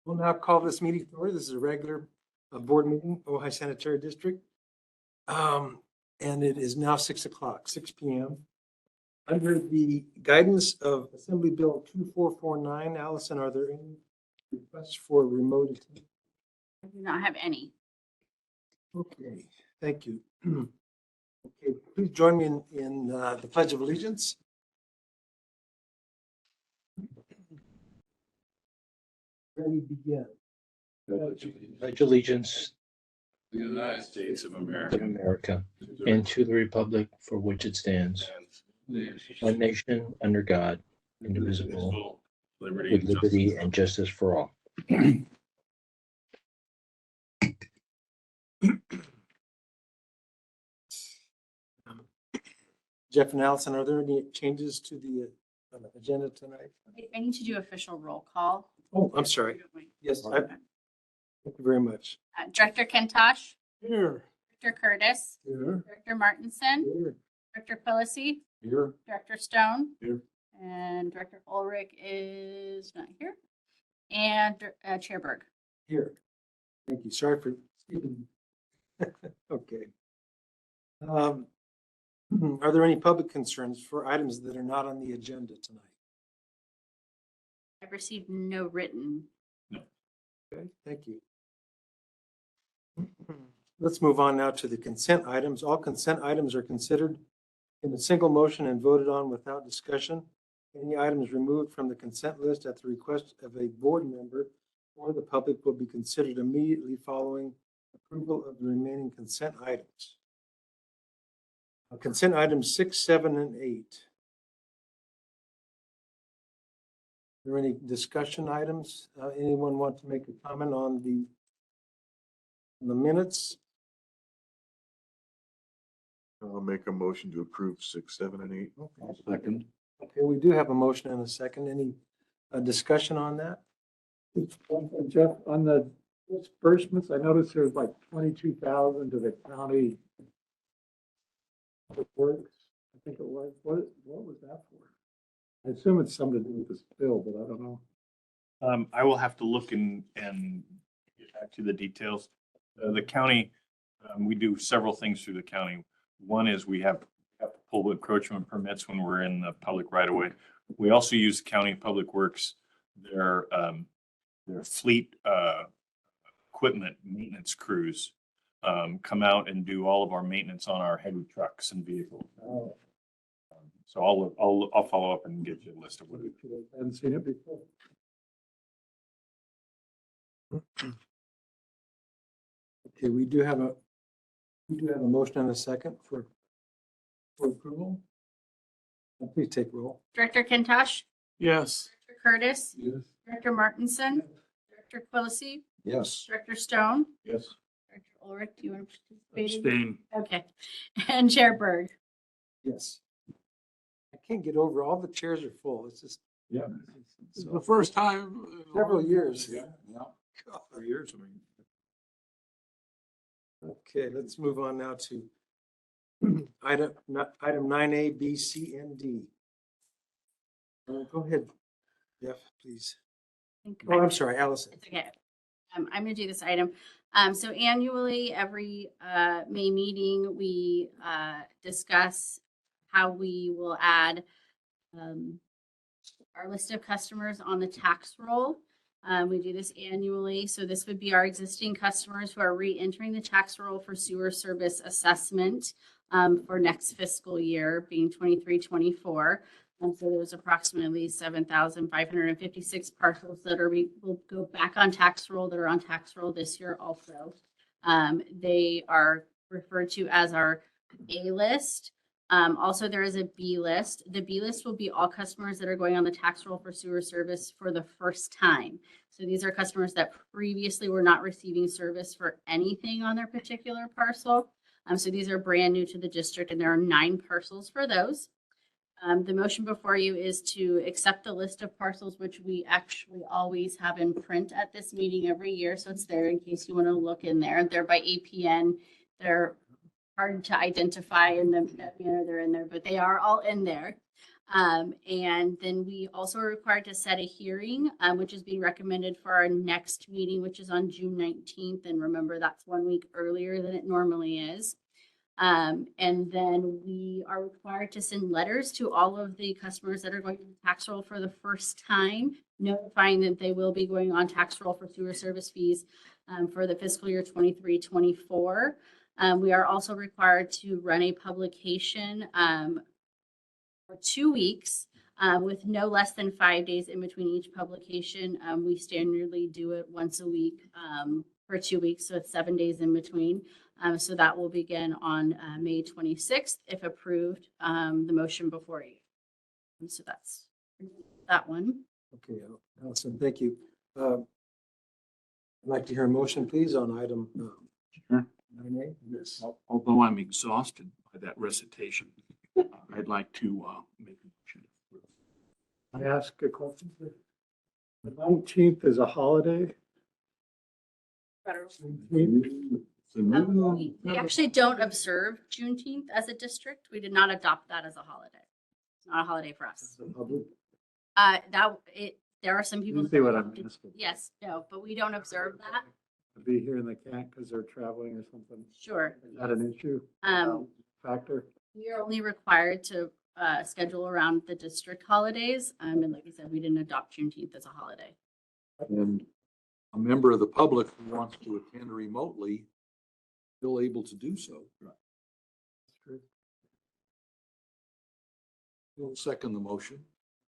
We'll now call this meeting to order. This is a regular board meeting, Ojai Sanitary District. And it is now 6 o'clock, 6 p.m. Under the guidance of Assembly Bill 2449, Allison, are there any requests for remote attendance? I do not have any. Okay, thank you. Okay, please join me in the Pledge of Allegiance. Ready, begin. Pledge allegiance The United States of of America. America and to the republic for which it stands, one nation under God, indivisible, Liberty with and liberty justice. and justice for all. Jeff and Allison, are there any changes to the agenda tonight? I need to do official roll call. Oh, I'm sorry. Yes, thank you very much. Director Kentosh, Here. Director Curtis, Here. Director Martinson, Here. Director Quillisi, Here. Director Stone. Here. And Director Ulrich is not here. And Chair Berg. Here. Thank you. Sorry for skipping. Okay. Are there any public concerns for items that are not on the agenda tonight? I've received no written. Okay, thank you. Let's move on now to the consent items. All consent items are considered in a single motion and voted on without discussion. Any items removed from the consent list at the request of a board member or the public will be considered immediately following approval of the remaining consent items. Consent items 6, 7, and 8. Are there any discussion items? Anyone want to make a comment on the minutes? I'll make a motion to approve 6, 7, and 8. Okay. Second. Okay, we do have a motion and a second. Any discussion on that? Jeff, on the disbursements, I noticed there's like 22,000 to the county public works. I think it was. What was that for? I assume it's something to do with this bill, but I don't know. I will have to look and get back to the details. The county, we do several things through the county. One is we have to pull encroachment permits when we're in the public right of way. We also use county public works, their fleet equipment maintenance crews come out and do all of our maintenance on our heavy trucks and vehicles. So I'll follow up and get you a list of what it is. I haven't seen it before. Okay, we do have a motion and a second for approval. Please take roll. Director Kentosh, Yes. Director Curtis, Yes. Director Martinson, Director Quillisi, Yes. Director Stone, Yes. Director Ulrich, do you want to participate? Abstain. Okay. And Chair Berg. Yes. I can't get over, all the chairs are full. It's just. Yeah. This is the first time. in Several years. Yeah. God. For years, I mean. Okay, let's move on now to item 9A, B, C, and D. Go ahead, Jeff, please. Oh, I'm sorry, Allison. It's okay. I'm going to do this item. So annually, every May meeting, we discuss how we will add our list of customers on the tax roll. We do this annually. So this would be our existing customers who are re-entering the tax roll for sewer service assessment for next fiscal year, being 23-24. So there's approximately 7,556 parcels that will go back on tax roll that are on tax roll this year also. They are referred to as our A list. Also, there is a B list. The B list will be all customers that are going on the tax roll for sewer service for the first time. So these are customers that previously were not receiving service for anything on their particular parcel. So these are brand new to the district, and there are 9 parcels for those. The motion before you is to accept the list of parcels, which we actually always have in print at this meeting every year. So it's there in case you want to look in there. They're by APN. They're hard to identify in the manner they're in there, but they are all in there. And then we also are required to set a hearing, which is being recommended for our next meeting, which is on June 19th. And remember, that's 1 week earlier than it normally is. And then we are required to send letters to all of the customers that are going to the tax roll for the first time, notifying that they will be going on tax roll for sewer service fees for the fiscal year 23-24. We are also required to run a publication for 2 weeks with no less than 5 days in between each publication. We standardly do it once a week for 2 weeks, so it's 7 days in between. So that will begin on May 26th, if approved, the motion before you. And so that's that one. Okay, Allison, thank you. I'd like to hear a motion, please, on item Sure. 9A. Yes. Although I'm exhausted by that recitation, I'd like to make a motion. I ask a question? The 19th is a holiday. 19th? We actually don't observe Juneteenth as a district. We did not adopt that as a holiday. It's not a holiday for us. There are some people. You see what I'm asking? Yes, no, but we don't observe that. To be here and they can't because they're traveling or something. Sure. Is that an issue? Factor? We are only required to schedule around the district holidays. And like I said, we didn't adopt Juneteenth as a holiday. And a member of the public who wants to attend remotely, still able to do so. That's true. We'll second the motion.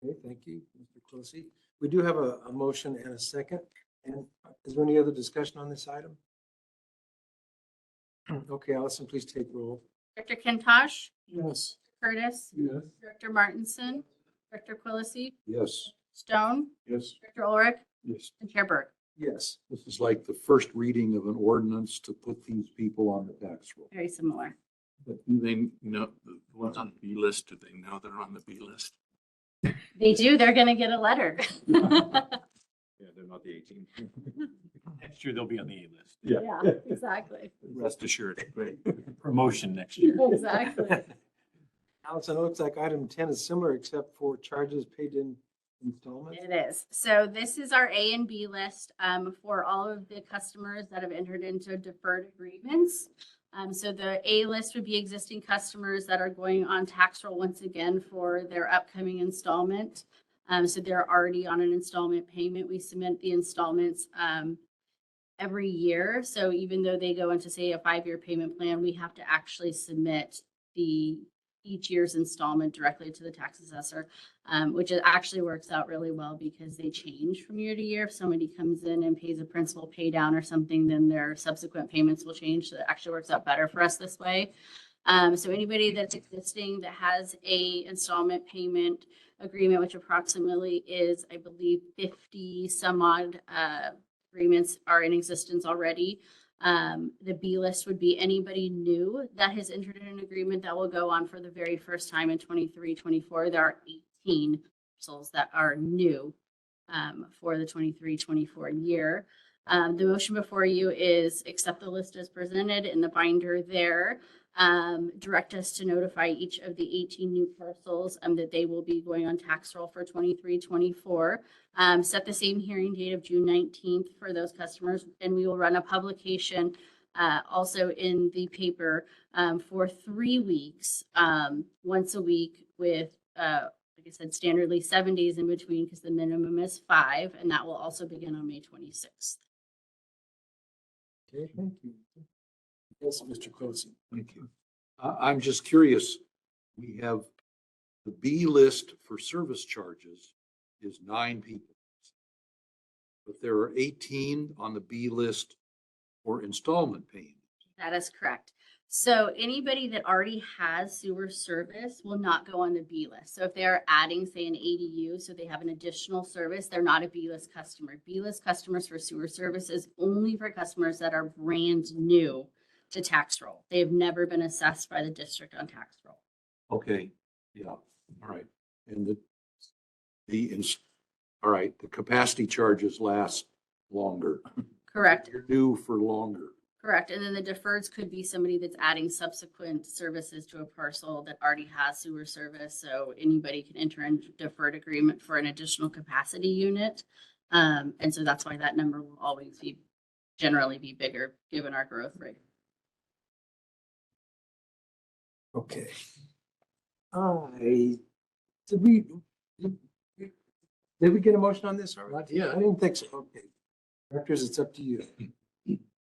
Okay, thank you, Mr. Closey. We do have a motion and a second. And is there any other discussion on this item? Okay, Allison, please take roll. Director Kintosh, Yes. Curtis, Yes. Director Martinson, Director Quillisi, Yes, Stone, Yes. Director Ulrich, Yes. and Chair Berg. Yes. this is like the first reading of an ordinance to put these people on the tax roll. Very similar. But do they know, the ones on the B list, do they know they're on the B list? They do, they're gonna get a letter. Yeah, they're not the 18. Next year, they'll be on the A list. Yeah, exactly. Rest assured. Great. Promotion next year. Exactly. Allison, it looks like item 10 is similar except for charges paid in installments. It is. So this is our A and B list for all of the customers that have entered into deferred agreements. So the A list would be existing customers that are going on tax roll once again for their upcoming installment. So they're already on an installment payment. We submit the installments every year. So even though they go into, say, a 5-year payment plan, we have to actually submit each year's installment directly to the tax assessor, which actually works out really well because they change from year to year. If somebody comes in and pays a principal pay down or something, then their subsequent payments will change. So it actually works out better for us this way. So anybody that's existing that has a installment payment agreement, which approximately is, I believe, 50 some odd agreements are in existence already. The B list would be anybody new that has entered in an agreement that will go on for the very first time in 23-24. There are 18 parcels that are new for the 23-24 year. The motion before you is accept the list as presented in the binder there. Direct us to notify each of the 18 new parcels that they will be going on tax roll for 23-24. Set the same hearing date of June 19th for those customers, and we will run a publication also in the paper for 3 weeks, once a week with, like I said, standardly 7 days in between because the minimum is 5, and that will also begin on May 26th. Okay, thank you. Yes, Mr. Closey. Thank you. I'm just curious, we have the B list for service charges is 9 people. But there are 18 on the B list for installment payment. That is correct. So anybody that already has sewer service will not go on the B list. So if they're adding, say, an ADU, so they have an additional service, they're not a B list customer. B list customers for sewer service is only for customers that are brand new to tax roll. They have never been assessed by the district on tax roll. Okay, yeah, all right. And all right, the capacity charges last longer. Correct. You're due for longer. Correct. And then the deferreds could be somebody that's adding subsequent services to a parcel that already has sewer service. So anybody can enter into deferred agreement for an additional capacity unit. And so that's why that number will always be generally be bigger given our growth rate. Okay. Did we get a motion on this already? Not yet. I didn't think so. Okay. Directors, it's up to you.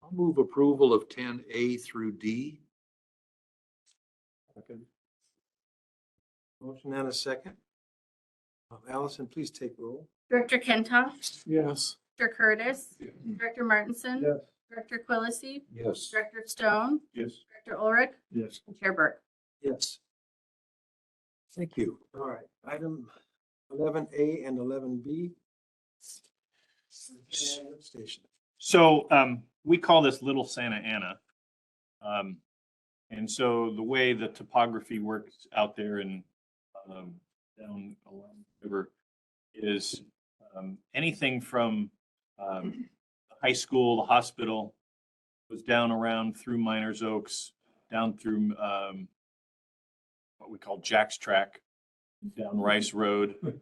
I'll move approval of 10A through D. Motion and a second. Allison, please take roll. Director Kentoff, Yes. Director Curtis, Director Martinson, Yes. Director Quillisi, Yes. Director Stone, Yes. Director Ulrich, Yes. and Chair Burke. Yes. Thank you. All right, item 11A and 11B. Station. So we call this Little Santa Ana. And so the way the topography works out there and down along the river is anything from the high school, the hospital, goes down around through Miners Oaks, down through what we call Jack's Track, down Rice Road,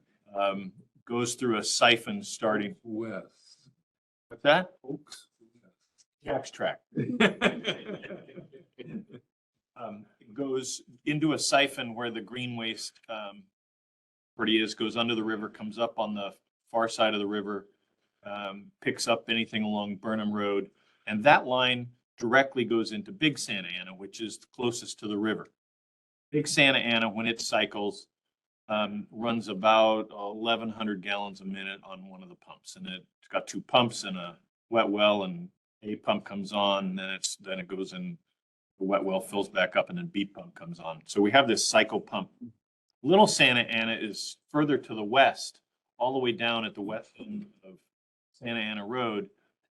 goes through a siphon starting West. with that. Jack's Track. It goes into a siphon where the green waste pretty is, goes under the river, comes up on the far side of the river, picks up anything along Burnham Road. And that line directly goes into Big Santa Ana, which is closest to the river. Big Santa Ana, when it cycles, runs about 1,100 gallons a minute on one of the pumps. And it's got two pumps and a wet well, and A pump comes on, and then it goes in, the wet well fills back up, and then B pump comes on. So we have this cycle pump. Little Santa Ana is further to the west, all the way down at the west end of Santa Ana Road,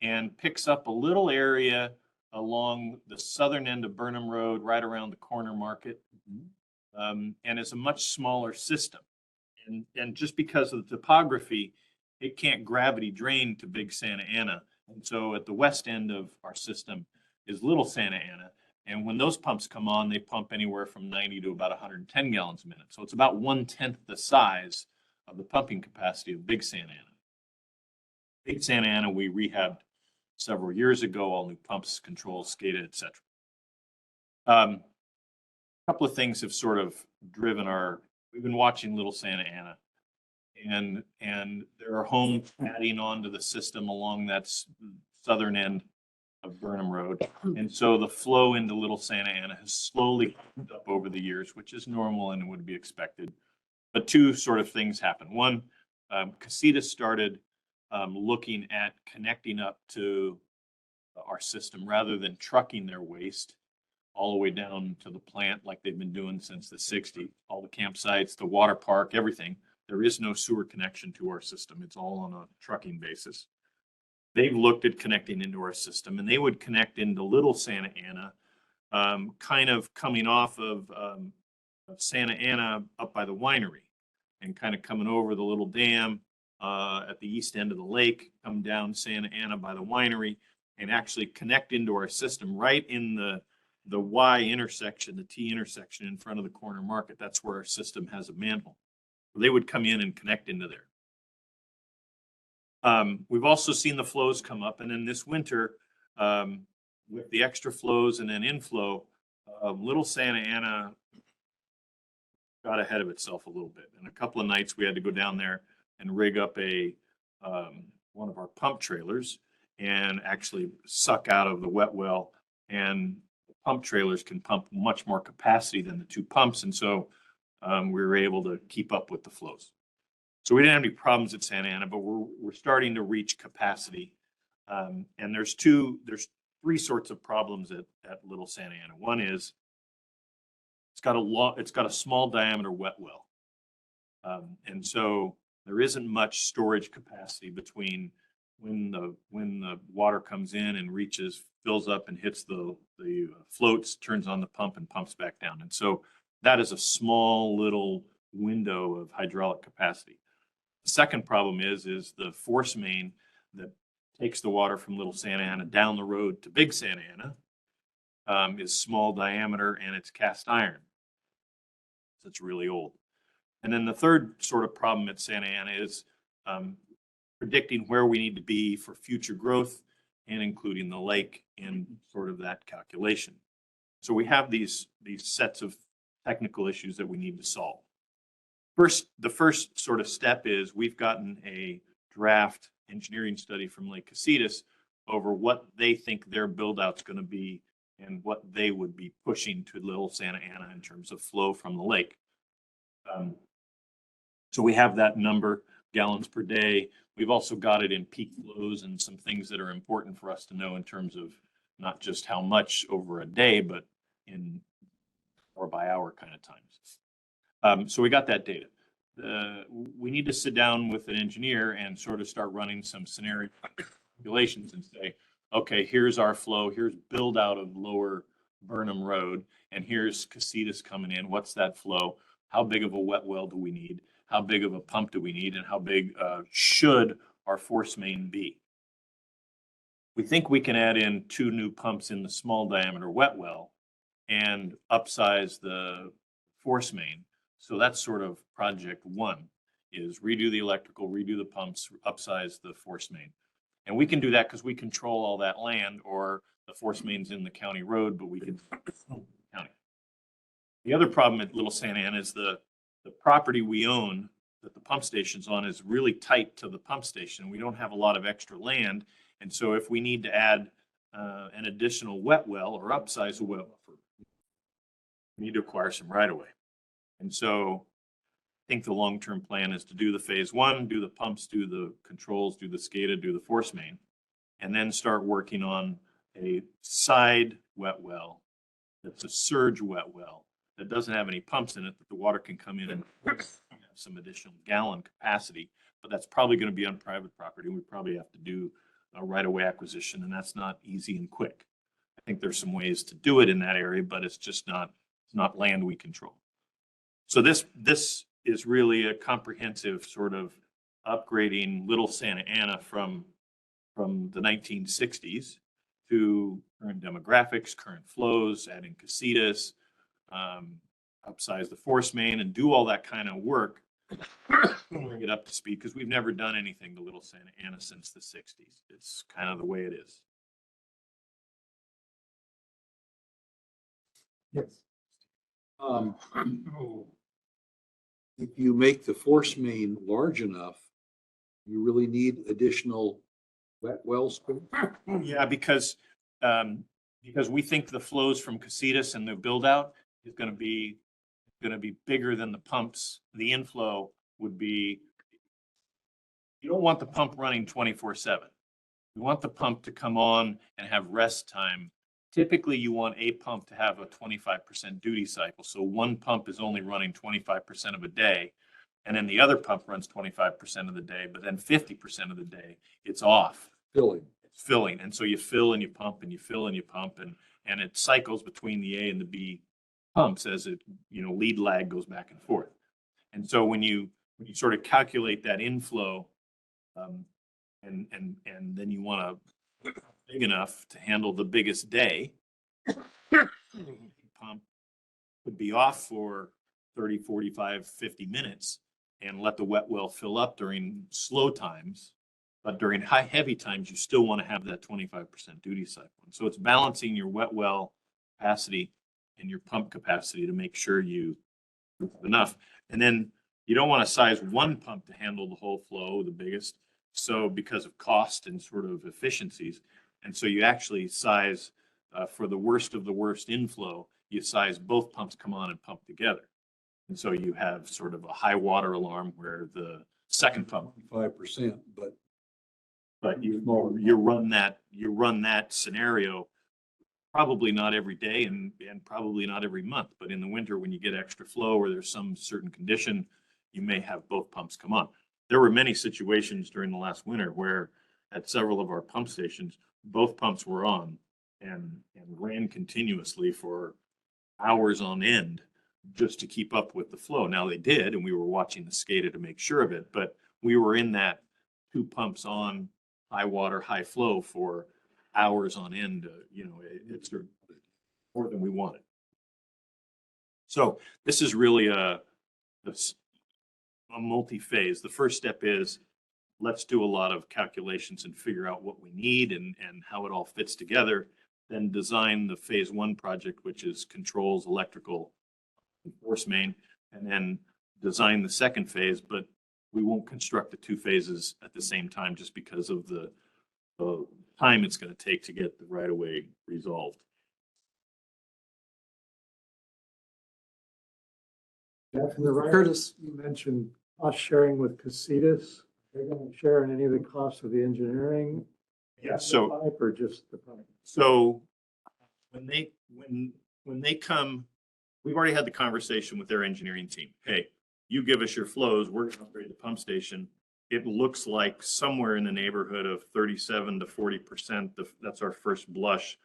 and picks up a little area along the southern end of Burnham Road, right around the corner market, and it's a much smaller system. And just because of the topography, it can't gravity drain to Big Santa Ana. And so at the west end of our system is Little Santa Ana. And when those pumps come on, they pump anywhere from 90 to about 110 gallons a minute. So it's about 1/10 the size of the pumping capacity of Big Santa Ana. Big Santa Ana, we rehabbed several years ago, all new pumps, controls, SCADA, et cetera. A couple of things have sort of driven we've been watching Little Santa Ana. And there are homes adding on to the system along that southern end of Burnham Road. And so the flow into Little Santa Ana has slowly climbed up over the years, which is normal and would be expected. But two sort of things happen. One, Casitas started looking at connecting up to our system rather than trucking their waste all the way down to the plant like they've been doing since the 60s. All the campsites, the water park, everything. There is no sewer connection to our system. It's all on a trucking basis. They've looked at connecting into our system, and they would connect into Little Santa Ana, kind of coming off of Santa Ana up by the winery and kind of coming over the little dam at the east end of the lake, come down Santa Ana by the winery, and actually connect into our system right in the Y intersection, the T intersection in front of the corner market. That's where our system has a manhole. They would come in and connect into there. We've also seen the flows come up, and then this winter, with the extra flows and then inflow, Little Santa Ana got ahead of itself a little bit. And a couple of nights we had to go down there and rig up one of our pump trailers and actually suck out of the wet well. And the pump trailers can pump much more capacity than the two pumps, and so we were able to keep up with the flows. So we didn't have any problems at Santa Ana, but we're starting to reach capacity. And there's three sorts of problems at Little Santa Ana. One is it's got a small diameter wet well. And so there isn't much storage capacity between when the water comes in and fills up and hits the floats, turns on the pump and pumps back down. And so that is a small little window of hydraulic capacity. The second problem is the force main that takes the water from Little Santa Ana down the road to Big Santa Ana, is small diameter and it's cast iron. So it's really old. And then the third sort of problem at Santa Ana is predicting where we need to be for future growth and including the lake in sort of that calculation. So we have these sets of technical issues that we need to solve. The first sort of step is we've gotten a draft engineering study from Lake Casitas over what they think their build out's going to be and what they would be pushing to Little Santa Ana in terms of flow from the lake. So we have that number, gallons per day. We've also got it in peak flows and some things that are important for us to know in terms of not just how much over a day, but in hour by hour kind of times. So we got that data. We need to sit down with an engineer and sort of start running some scenario calculations and say, okay, here's our flow, here's build out of Lower Burnham Road, and here's Casitas coming in. What's that flow? How big of a wet well do we need? How big of a pump do we need? And how big should our force main be? We think we can add in 2 new pumps in the small diameter wet well and upsize the force main. So that's sort of project 1, is redo the electrical, redo the pumps, upsize the force main. And we can do that because we control all that land, or the force main's in the county road, but we can county. The other problem at Little Santa Ana is the property we own that the pump station's on is really tight to the pump station. We don't have a lot of extra land. And so if we need to add an additional wet well or upsize a wet well, we need to acquire some right of way. And so I think the long-term plan is to do the phase 1, do the pumps, do the controls, do the SCADA, do the force main, and then start working on a side wet well that's a surge wet well that doesn't have any pumps in it, that the water can come in and have some additional gallon capacity. But that's probably going to be on private property. We probably have to do a right-of-way acquisition, and that's not easy and quick. I think there's some ways to do it in that area, but it's just not land we control. So this is really a comprehensive sort of upgrading Little Santa Ana from the 1960s to current demographics, current flows, adding Casitas, upsize the force main, and do all that kind of work, bring it up to speed, because we've never done anything to Little Santa Ana since the 60s. It's kind of the way it is. Yes. If you make the force main large enough, you really need additional wet well space. Yeah, because we think the flows from Casitas and the build out is going to be bigger than the pumps. The inflow would be, you don't want the pump running 24/7. You want the pump to come on and have rest time. Typically, you want a pump to have a 25% duty cycle. So one pump is only running 25% of a day, and then the other pump runs 25% of the day, but then 50% of the day it's off. Filling. It's filling. And so you fill and you pump and you fill and you pump, and it cycles between the A and the B pumps as it, lead lag goes back and forth. And so when you sort of calculate that inflow, and then you want to big enough to handle the biggest day, pump would be off for 30, 45, 50 minutes and let the wet well fill up during slow times. But during heavy times, you still want to have that 25% duty cycle. And so it's balancing your wet well capacity and your pump capacity to make sure you have enough. And then you don't want to size one pump to handle the whole flow, the biggest. So because of cost and sort of efficiencies. And so you actually size for the worst of the worst inflow, you size both pumps come on and pump together. And so you have sort of a high water alarm where the second pump 5%, but you run that scenario probably not every day and probably not every month, but in the winter when you get extra flow or there's some certain condition, you may have both pumps come on. There were many situations during the last winter where at several of our pump stations, both pumps were on and ran continuously for hours on end just to keep up with the flow. Now they did, and we were watching the SCADA to make sure of it, but we were in that 2 pumps on, high water, high flow for hours on end. It's more than we wanted. So this is really a multi-phase. The first step is let's do a lot of calculations and figure out what we need and how it all fits together. Then design the phase one project, which is controls, electrical, and force main, and then design the second phase. But we won't construct the two phases at the same time just because of the time it's going to take to get the right of way resolved. Jeff, in the right, Curtis. you mentioned cost sharing with Casitas. They're going to share in any of the costs of the engineering? Yeah, of the so pipe or just the pipe? So when they come, we've already had the conversation with their engineering team. Hey, you give us your flows, we're gonna upgrade the pump station. It looks like somewhere in the neighborhood of 37 to 40%. That's our first blush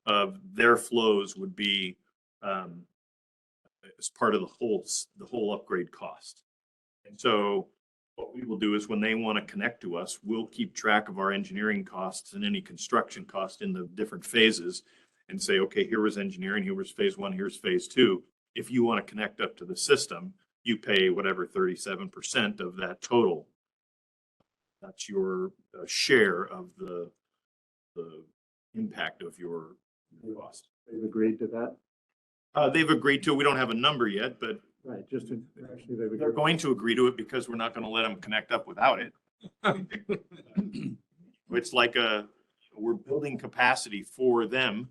of their flows would be as part of the whole upgrade cost. And so what we will do is when they want to connect to us, we'll keep track of our engineering costs and any construction cost in the different phases and say, okay, here was engineering, here was phase one, here's phase two. If you want to connect up to the system, you pay whatever 37% of that total. That's your share of the impact of your cost. They've agreed to that? They've agreed to it. We don't have a number yet, but Right, just actually they've they're agreed. going to agree to it because we're not going to let them connect up without it. It's like we're building capacity for them.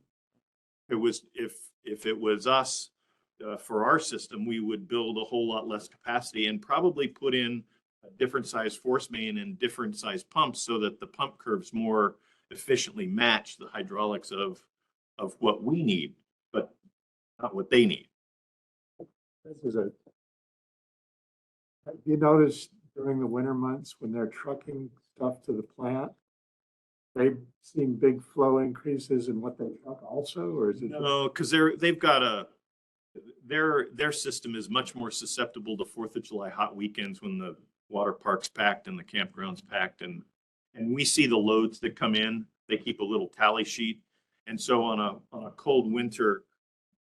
If it was us for our system, we would build a whole lot less capacity and probably put in a different size force main and different size pumps so that the pump curves more efficiently match the hydraulics of what we need, but not what they need. This is have you noticed during the winter months when they're trucking stuff to the plant, they've seen big flow increases in what they truck also, or is it? No, because they've got their system is much more susceptible to 4th of July hot weekends when the water park's packed and the campground's packed, and we see the loads that come in. They keep a little tally sheet, and so on a cold winter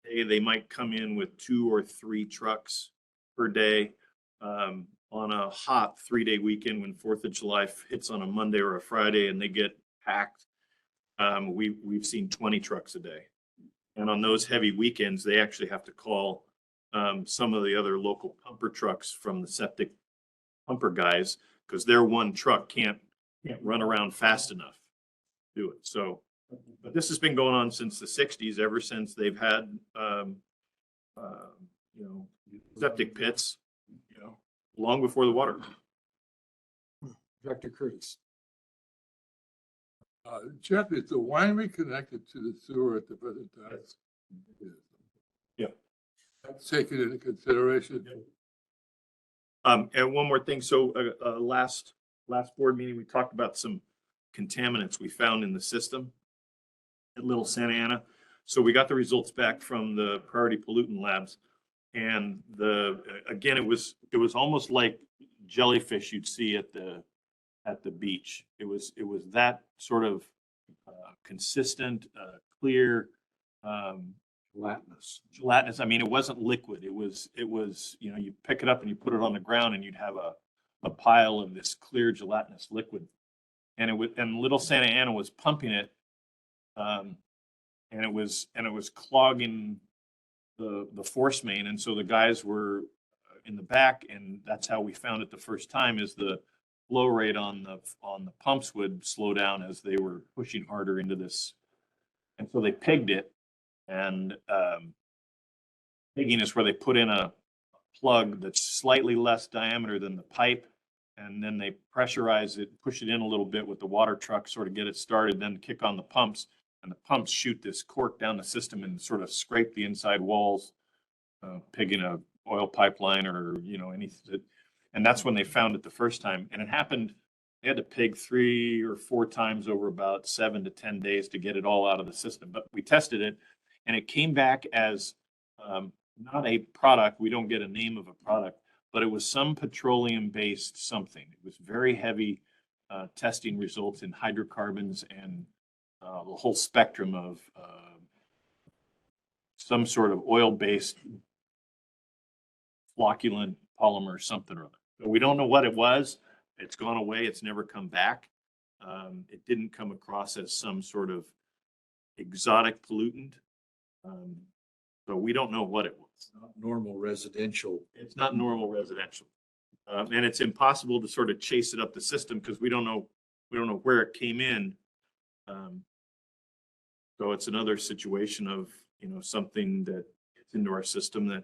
day, they might come in with 2 or 3 trucks per day. On a hot 3-day weekend when 4th of July hits on a Monday or a Friday and they get packed, we've seen 20 trucks a day. And on those heavy weekends, they actually have to call some of the other local pumper trucks from the septic pumper guys because their one truck can't run around fast enough to do it. So, but this has been going on since the 60s, ever since they've had septic pits, long before the water. Dr. Curtis. Jeff, is the winery connected to the sewer at the present time? Yeah. That's taken into consideration. And one more thing. So last board meeting, we talked about some contaminants we found in the system at Little Santa Ana. So we got the results back from the priority pollutant labs. And again, it was almost like jellyfish you'd see at the beach. It was that sort of consistent, clear, gelatinous. I mean, it wasn't liquid. It was you pick it up and you put it on the ground and you'd have a pile of this clear gelatinous liquid. And Little Santa Ana was pumping it, and it was clogging the force main, and so the guys were in the back, and that's how we found it the first time. Is the flow rate on the pumps would slow down as they were pushing harder into this, and so they pigged it, and pigging is where they put in a plug that's slightly less diameter than the pipe, and then they pressurize it, push it in a little bit with the water truck, sort of get it started, then kick on the pumps. And the pumps shoot this cork down the system and sort of scrape the inside walls, pigging a oil pipeline or anything. And that's when they found it the first time. And it happened. They had to pig 3 or 4 times over about 7 to 10 days to get it all out of the system. But we tested it, and it came back as not a product. We don't get a name of a product, but it was some petroleum-based something. It was very heavy testing results in hydrocarbons and the whole spectrum of some sort of oil-based flocculant polymer, something or other. But we don't know what it was. It's gone away. It's never come back. It didn't come across as some sort of exotic pollutant. But we don't know what it was. Not normal residential. It's not normal residential. And it's impossible to sort of chase it up the system because we don't know where it came in. So it's another situation of, something that gets into our system that,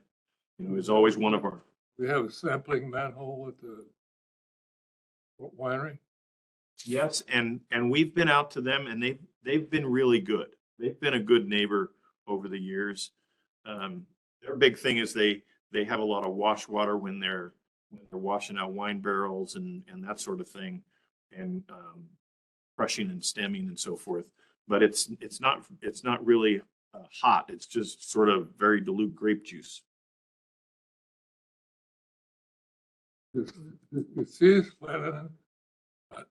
is always one of our. We have a sampling manhole at the winery. Yes, and we've been out to them and they've been really good. They've been a good neighbor over the years. Their big thing is they have a lot of wash water when they're washing out wine barrels and that sort of thing, and crushing and stemming and so forth. But it's not really hot. It's just sort of very dilute grape juice. The city's planning on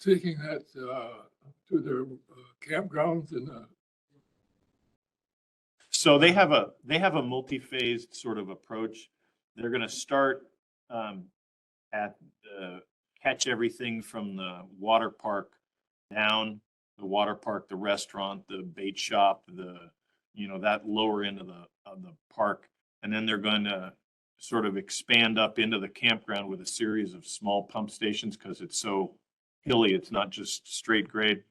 taking that to their campgrounds and So they have a multi-phased sort of approach. They're going to start at catch everything from the water park down, the water park, the restaurant, the bait shop, that lower end of the park, and then they're going to sort of expand up into the campground with a series of small pump stations because it's so hilly. It's not just straight grade.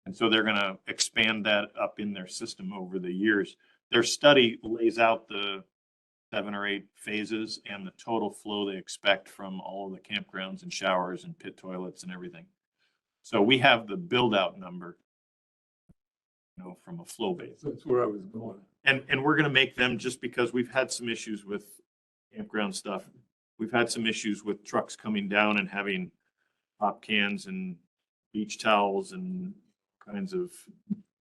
And so they're going to expand that up in their system over the years. Their study lays out the 7 or 8 phases and the total flow they expect from all of the campgrounds and showers and pit toilets and everything. So we have the build out number, from a flow base. that's where I was going. And we're going to make them, just because we've had some issues with campground stuff. We've had some issues with trucks coming down and having pop cans and beach towels and kinds of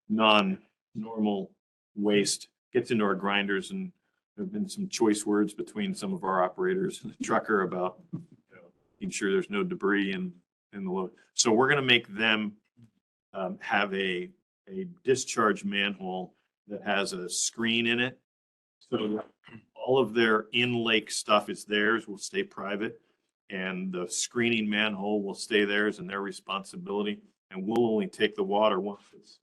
non-normal waste gets into our grinders. And there have been some choice words between some of our operators and the trucker about making sure there's no debris in the load. So we're going to make them have a discharge manhole that has a screen in it. So all of their in-lake stuff is theirs, will stay private, and the screening manhole will stay theirs and their responsibility. And we'll only take the water once it's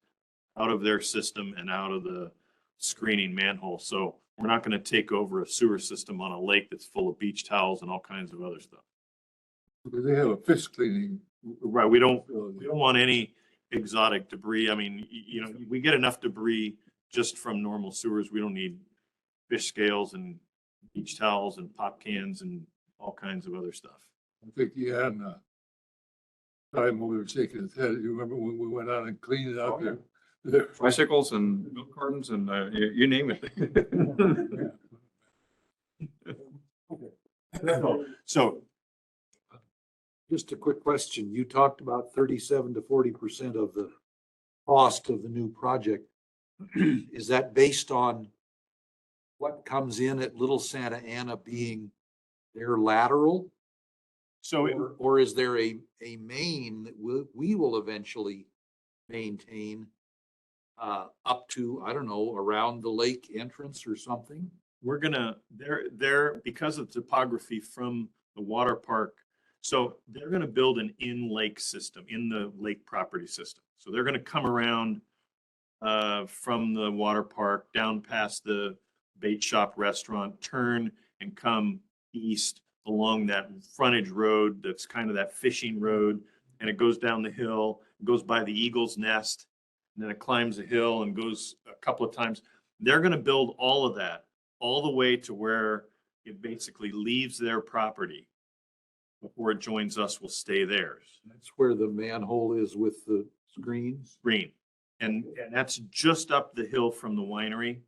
out of their system and out of the screening manhole. So we're not going to take over a sewer system on a lake that's full of beach towels and all kinds of other stuff. Because they have a fish cleaning. Right. We don't want any exotic debris. I mean, we get enough debris just from normal sewers. We don't need fish scales and beach towels and pop cans and all kinds of other stuff. I think he had a time when we were shaking his head. You remember when we went out and cleaned it out there? Bicycles and milk cartons and you name it. So Just a quick question. You talked about 37 to 40% of the cost of the new project. Is that based on what comes in at Little Santa Ana being their lateral? Or is there a main that we will eventually maintain up to, I don't know, around the lake entrance or something? we're gonna, they're because of topography from the water park. So they're gonna build an in-lake system, in the lake property system. So they're gonna come around from the water park down past the bait shop restaurant, turn and come east along that frontage road that's kind of that fishing road, and it goes down the hill, goes by the Eagle's Nest, and then it climbs a hill and goes a couple of times. They're going to build all of that all the way to where it basically leaves their property before it joins us, will stay theirs. That's where the manhole is with the screens. Green. And that's just up the hill from the winery.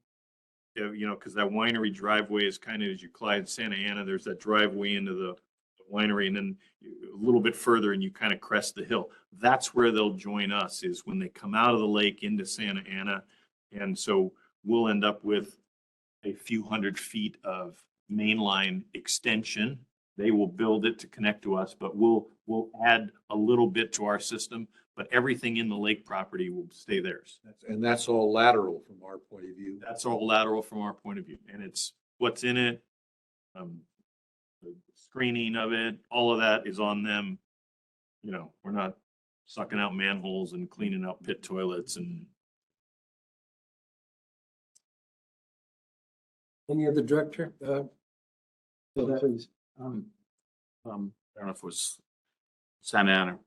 You know, because that winery driveway is kind of, as you glide Santa Ana, there's that driveway into the winery, and then a little bit further and you kind of crest the hill. That's where they'll join us, is when they come out of the lake into Santa Ana. And so we'll end up with a few hundred feet of mainline extension They will build it to connect to us, but we'll add a little bit to our system, but everything in the lake property will stay theirs. And that's all lateral from our point of view. That's all lateral from our point of view, and it's what's in it. The screening of it, all of that is on them. You know, we're not sucking out manholes and cleaning out pit toilets and. Any other director? Bill, please. I don't know if it was Santa Ana,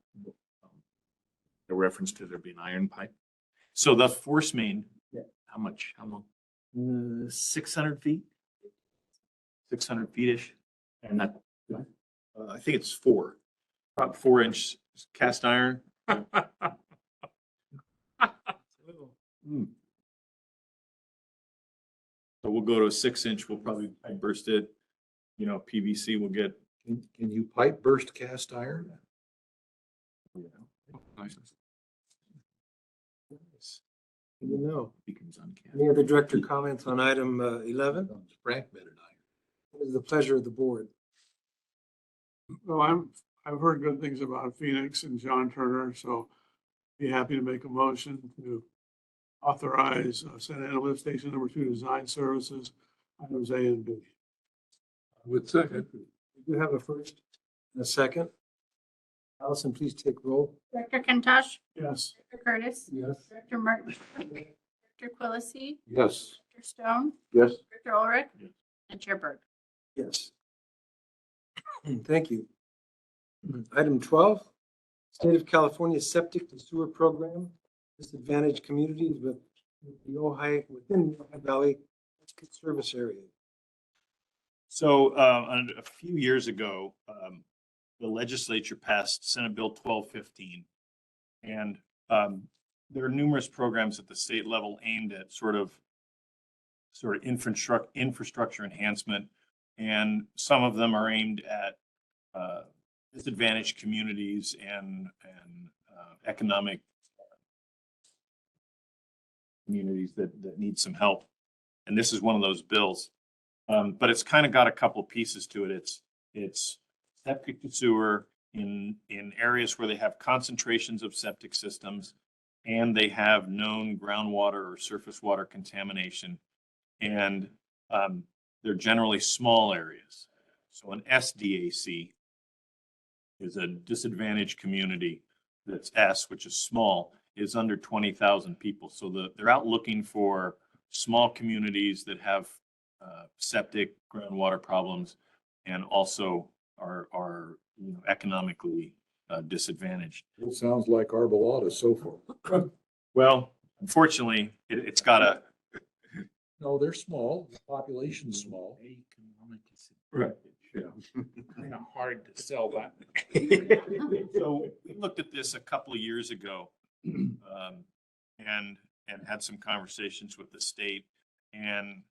a reference to there being iron pipe. So the force main, How much, how long? 600 feet, 600 feet-ish. And that, I think it's about 4-inch cast iron. So we'll go to a 6-inch, we'll probably pipe burst it. You know, PVC will get. Can you pipe burst cast iron? Nice. You know. Beacons on camera. Any other director comments on item 11? Frank met an iron. What is the pleasure of the board? Well, I've heard good things about Phoenix and John Turner, so be happy to make a motion to authorize Santa Ana Lift Station number 2 design services, items A and B. With second. We do have a first and a second. Allison, please take roll. Director Kentosh, Yes. Director Curtis, Yes. Director Martin, Director Quillisi, Yes. Director Stone, Yes. Director Ulrich, Yes. and Chair Berg. Yes. Thank you. Item 12, State of California Septic to Sewer Program, disadvantaged communities within the Ojai Valley Service Area. So a few years ago, the legislature passed Senate Bill 1215. And there are numerous programs at the state level aimed at sort of infrastructure enhancement. And some of them are aimed at disadvantaged communities and economic communities that need some help. And this is one of those bills. But it's kind of got a couple pieces to it. It's septic to sewer in areas where they have concentrations of septic systems and they have known groundwater or surface water contamination. And they're generally small areas. So an SDAC is a disadvantaged community that's S, which is small, is under 20,000 people. So they're out looking for small communities that have septic groundwater problems and also are economically disadvantaged. It sounds like Arbolata so far. Well, unfortunately, it's got a. No, they're small. The population's small. Right. Kind of hard to sell that. So we looked at this a couple of years ago and had some conversations with the state. And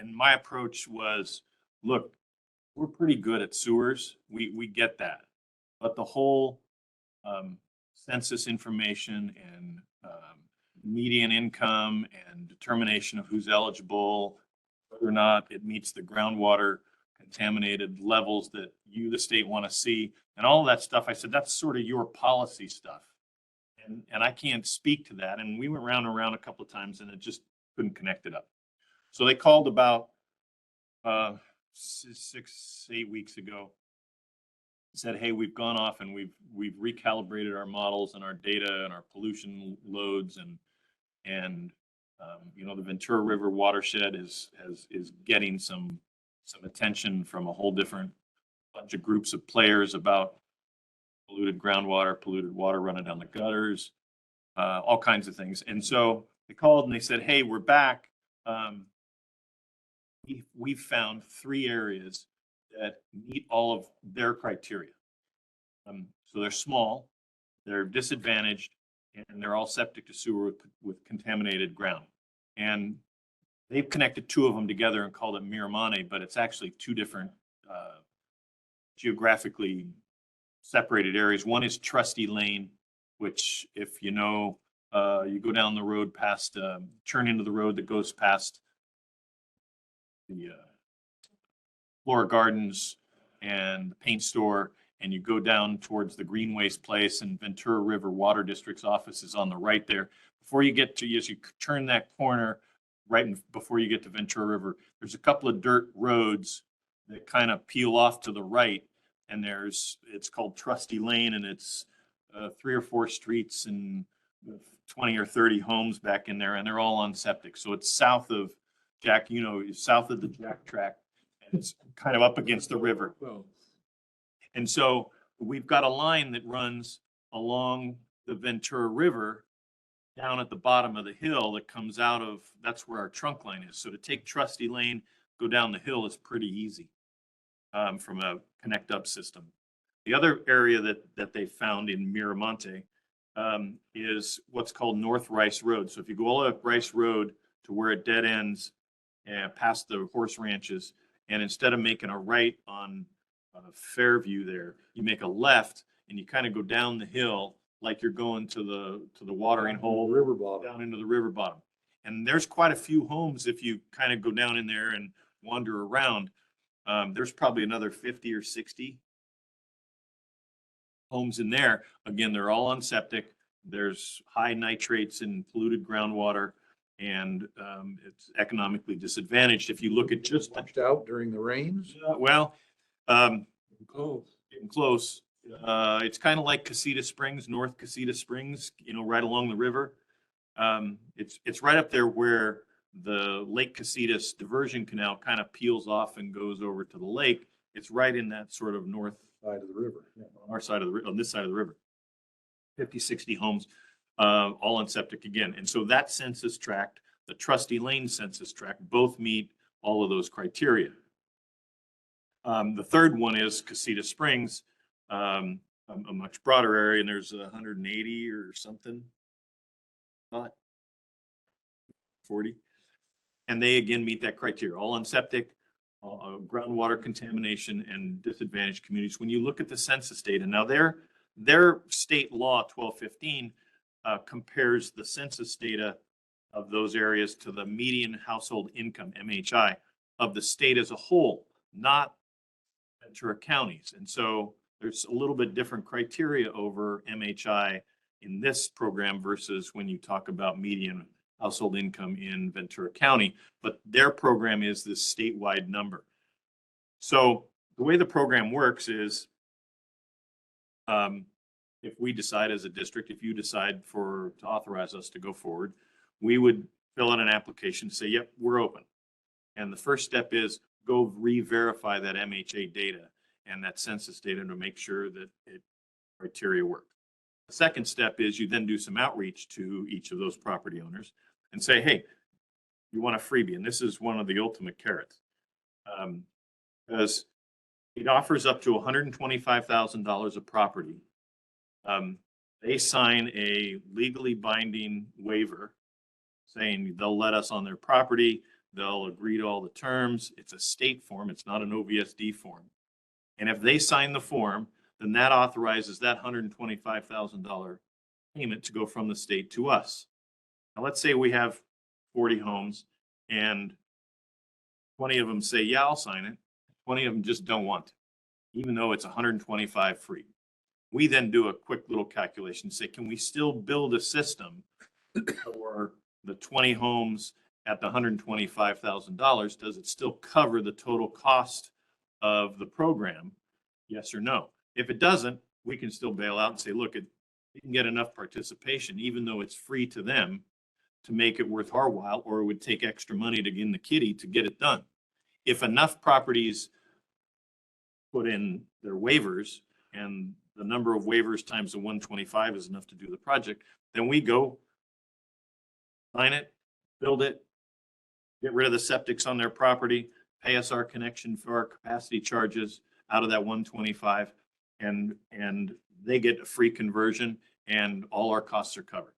my approach was, look, we're pretty good at sewers. We get that. But the whole census information and median income and determination of who's eligible, whether or not it meets the groundwater contaminated levels that you, the state, want to see, and all of that stuff. I said, that's sort of your policy stuff. And I can't speak to that. And we went round and round a couple of times and it just couldn't connect it up. So they called about 6-8 weeks ago, said, hey, we've gone off and we've recalibrated our models and our data and our pollution loads and the Ventura River watershed is getting some attention from a whole different bunch of groups of players about polluted groundwater, polluted water running down the gutters, all kinds of things. And so they called and they said, hey, we're back. We've found 3 areas that meet all of their criteria. So they're small, they're disadvantaged, and they're all septic to sewer with contaminated ground. And they've connected 2 of them together and called it Miramane, but it's actually 2 different geographically separated areas. One is Trusty Lane, which if you know, you go down the road past, turn into the road that goes past the Flora Gardens and the paint store, and you go down towards the Greenways Place, and Ventura River Water District's office is on the right there. Before you get to, as you turn that corner, before you get to Ventura River, there's a couple of dirt roads that kind of peel off to the right, and it's called Trusty Lane, and it's 3 or 4 streets and 20 or 30 homes back in there, and they're all on septic. So it's south of south of the Jack track, and it's kind of up against the river. And so we've got a line that runs along the Ventura River down at the bottom of the hill that comes out of, that's where our trunk line is. So to take Trusty Lane, go down the hill is pretty easy from a connect up system. The other area that they found in Miramonte is what's called North Rice Road. So if you go all up Rice Road to where it dead ends past the horse ranches, and instead of making a right on Fairview there, you make a left and you kind of go down the hill like you're going to the watering hole, River bottom. down into the river bottom. And there's quite a few homes if you kind of go down in there and wander around. There's probably another 50 or 60 homes in there. Again, they're all on septic. There's high nitrates in polluted groundwater, and it's economically disadvantaged. If you look at just Washed out during the rains? Getting close. It's kind of like Casita Springs, North Casita Springs, right along the river. It's right up there where the Lake Casitas diversion canal kind of peels off and goes over to the lake. It's right in that sort of north Side of the river. Yeah. on our side of the on this side of the river. 50, 60 homes, all on septic again. And so that census tract, the Trusty Lane census tract, both meet all of those criteria. The third one is Casita Springs, a much broader area, and there's 180 or something, not 40. And they again meet that criteria, all on septic, groundwater contamination, and disadvantaged communities. When you look at the census data, now their state law 1215 compares the census data of those areas to the median household income, MHI, of the state as a whole, not Ventura counties. And so there's a little bit different criteria over MHI in this program versus when you talk about median household income in Ventura County, but their program is this statewide number. So the way the program works is if we decide as a district, if you decide to authorize us to go forward, we would fill out an application, say, yep, we're open. And the first step is go re-verify that MHA data and that census data to make sure that criteria work. The second step is you then do some outreach to each of those property owners and say, hey, you want a freebie? And this is one of the ultimate carrots. Because it offers up to $125,000 of property. They sign a legally binding waiver saying they'll let us on their property. They'll agree to all the terms. It's a state form. It's not an OVSD form. And if they sign the form, then that authorizes that $125,000 payment to go from the state to us. Now, let's say we have 40 homes and 20 of them say, yeah, I'll sign it. 20 of them just don't want to, even though it's 125 free. We then do a quick little calculation, say, can we still build a system for the 20 homes at the $125,000? Does it still cover the total cost of the program? Yes or no? If it doesn't, we can still bail out and say, look, you can get enough participation, even though it's free to them, to make it worth our while, or it would take extra money to get in the kitty to get it done. If enough properties put in their waivers and the number of waivers times the 125 is enough to do the project, then we go sign it, build it, get rid of the septics on their property, pay us our connection for our capacity charges out of that 125, and they get a free conversion and all our costs are covered.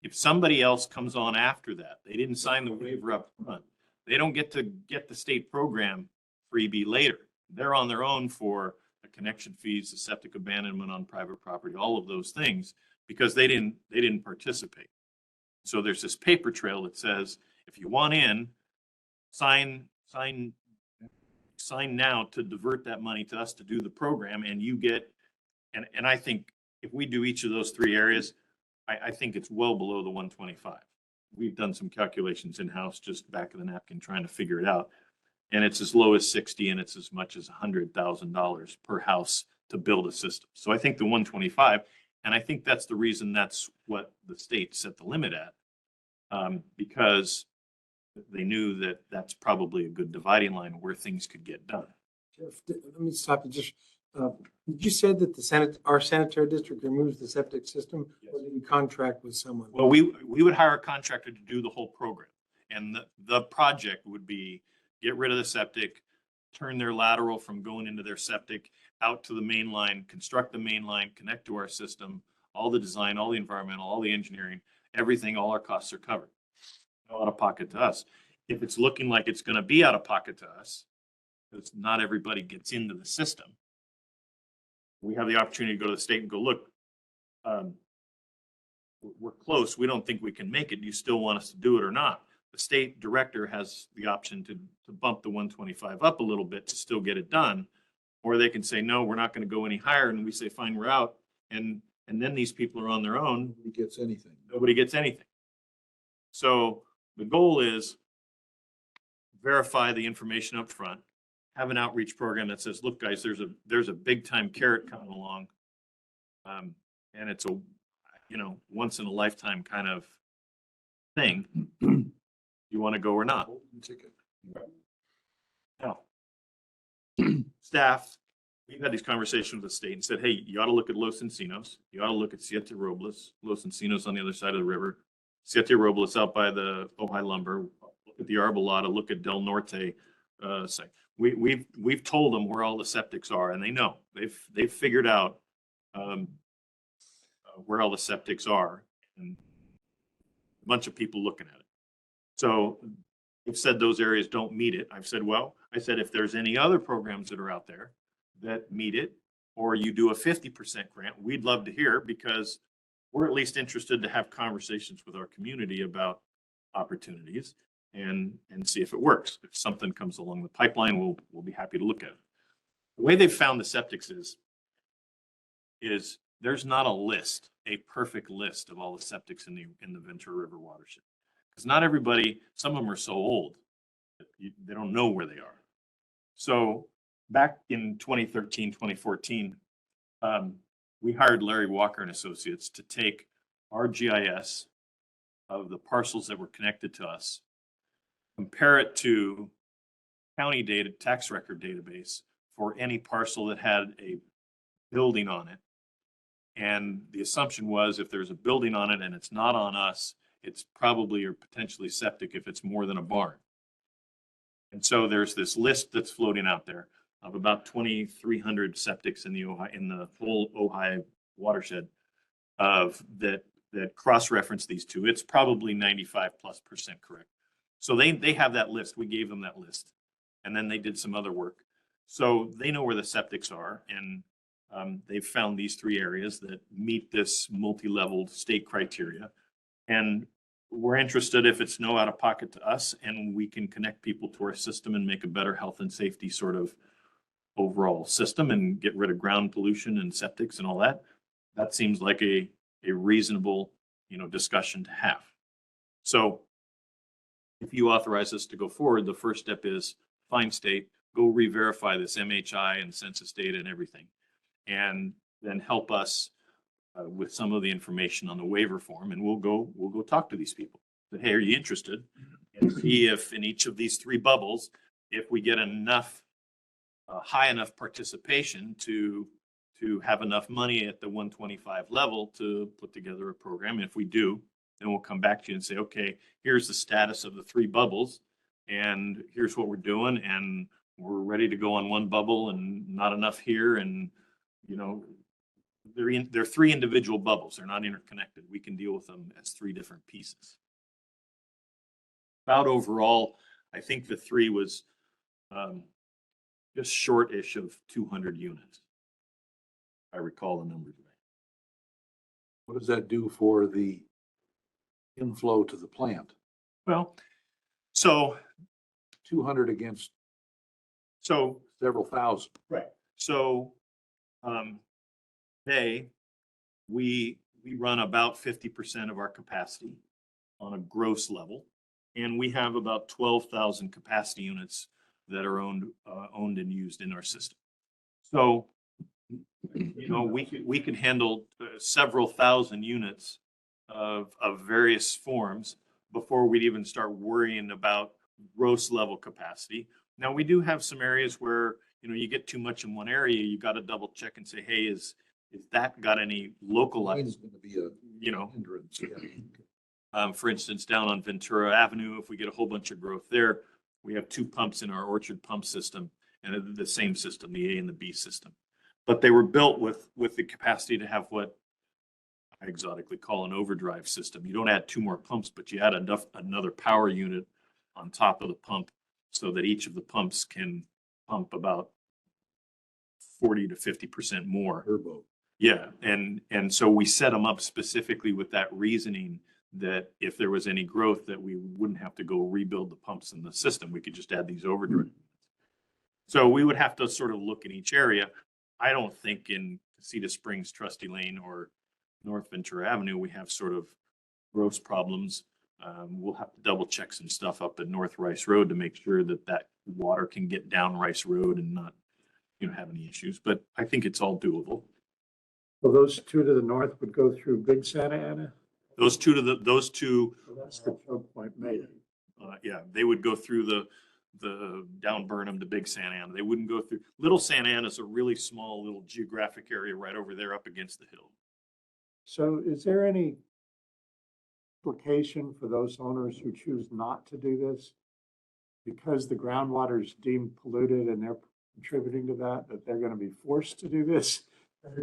If somebody else comes on after that, they didn't sign the waiver up front, they don't get to get the state program freebie later. They're on their own for the connection fees, the septic abandonment on private property, all of those things, because they didn't participate. So there's this paper trail that says, if you want in, sign sign now to divert that money to us to do the program, and you get, and I think if we do each of those three areas, I think it's well below the 125. We've done some calculations in-house, just back of the napkin, trying to figure it out. And it's as low as 60 and it's as much as $100,000 per house to build a system. So I think the 125, and I think that's the reason that's what the state set the limit at, because they knew that that's probably a good dividing line where things could get done. Jeff, let me stop you just, you said that our sanitary district removes the septic system, or do you contract with someone? Well, we would hire a contractor to do the whole program. And the project would be get rid of the septic, turn their lateral from going into their septic out to the main line, construct the main line, connect to our system, all the design, all the environmental, all the engineering, everything, all our costs are covered. No out of pocket to us. If it's looking like it's going to be out of pocket to us, because not everybody gets into the system, we have the opportunity to go to the state and go, look, we're close. We don't think we can make it. Do you still want us to do it or not? The state director has the option to bump the 125 up a little bit to still get it done. Or they can say, no, we're not going to go any higher. And we say, fine, we're out. And then these people are on their own. Nobody gets anything. Nobody gets anything. So the goal is verify the information up front, have an outreach program that says, look, guys, there's a big time carrot coming along. And it's a, once in a lifetime kind of thing. You want to go or not? Now, staff, we've had these conversations with the state and said, hey, you ought to look at Los Encinos. You ought to look at Siete Robles. Los Encinos on the other side of the river. Siete Robles out by the Ojai Lumber. Look at the Arbolada. Look at Del Norte. We've told them where all the septics are, and they know. They've figured out where all the septics are, and a bunch of people looking at it. So they've said those areas don't meet it. I've said, well, if there's any other programs that are out there that meet it, or you do a 50% grant, we'd love to hear, because we're at least interested to have conversations with our community about opportunities and see if it works. If something comes along the pipeline, we'll be happy to look at it. The way they've found the septics is there's not a list, a perfect list of all the septics in the Ventura River watershed. Because not everybody, some of them are so old that they don't know where they are. So back in 2013, 2014, we hired Larry Walker and Associates to take our GIS of the parcels that were connected to us, compare it to county data, tax record database for any parcel that had a building on it. And the assumption was, if there's a building on it and it's not on us, it's probably or potentially septic if it's more than a barn. And so there's this list that's floating out there of about 2,300 septics in the full Ojai watershed that cross-reference these two. It's probably 95+% correct. So they have that list. We gave them that list, and then they did some other work. So they know where the septics are, and they've found these three areas that meet this multi-leveled state criteria. And we're interested if it's no out of pocket to us and we can connect people to our system and make a better health and safety sort of overall system and get rid of ground pollution and septics and all that. That seems like a reasonable, discussion to have. So if you authorize us to go forward, the first step is find state, go re-verify this MHI and census data and everything, and then help us with some of the information on the waiver form, and we'll go talk to these people. Say, hey, are you interested? And see if in each of these three bubbles, if we get enough high enough participation to have enough money at the 125 level to put together a program. And if we do, then we'll come back to you and say, okay, here's the status of the three bubbles, and here's what we're doing, and we're ready to go on one bubble and not enough here, and they're three individual bubbles. They're not interconnected. We can deal with them as three different pieces. About overall, I think the three was just short-ish of 200 units. I recall the numbers right. What does that do for the inflow to the plant? Well, so 200 against So, several thousand. right. So, today, we run about 50% of our capacity on a gross level. And we have about 12,000 capacity units that are owned and used in our system. So, we could handle several thousand units of various forms before we'd even start worrying about gross level capacity. Now, we do have some areas where, you get too much in one area, you got to double check and say, hey, is that got any localized, Line's gonna be a hindrance. Yeah. for instance, down on Ventura Avenue, if we get a whole bunch of growth there, we have two pumps in our orchard pump system and the same system, the A and the B system. But they were built with the capacity to have what I exotically call an overdrive system. You don't add two more pumps, but you add another power unit on top of the pump so that each of the pumps can pump about 40 to 50% more. Turbo. Yeah, and so we set them up specifically with that reasoning that if there was any growth that we wouldn't have to go rebuild the pumps in the system. We could just add these overdrive. So we would have to sort of look in each area. I don't think in Cedar Springs, Trusty Lane, or North Ventura Avenue, we have sort of gross problems. We'll have to double check some stuff up at North Rice Road to make sure that that water can get down Rice Road and not, have any issues. But I think it's all doable. So those two to the north would go through Big Santa Ana? Those two, So that's the choke point maybe. yeah, they would go through the down Burnham to Big Santa Ana. They wouldn't go through. Little Santa Ana is a really small little geographic area right over there up against the hill. So is there any implication for those owners who choose not to do this? Because the groundwater is deemed polluted and they're contributing to that they're going to be forced to do this?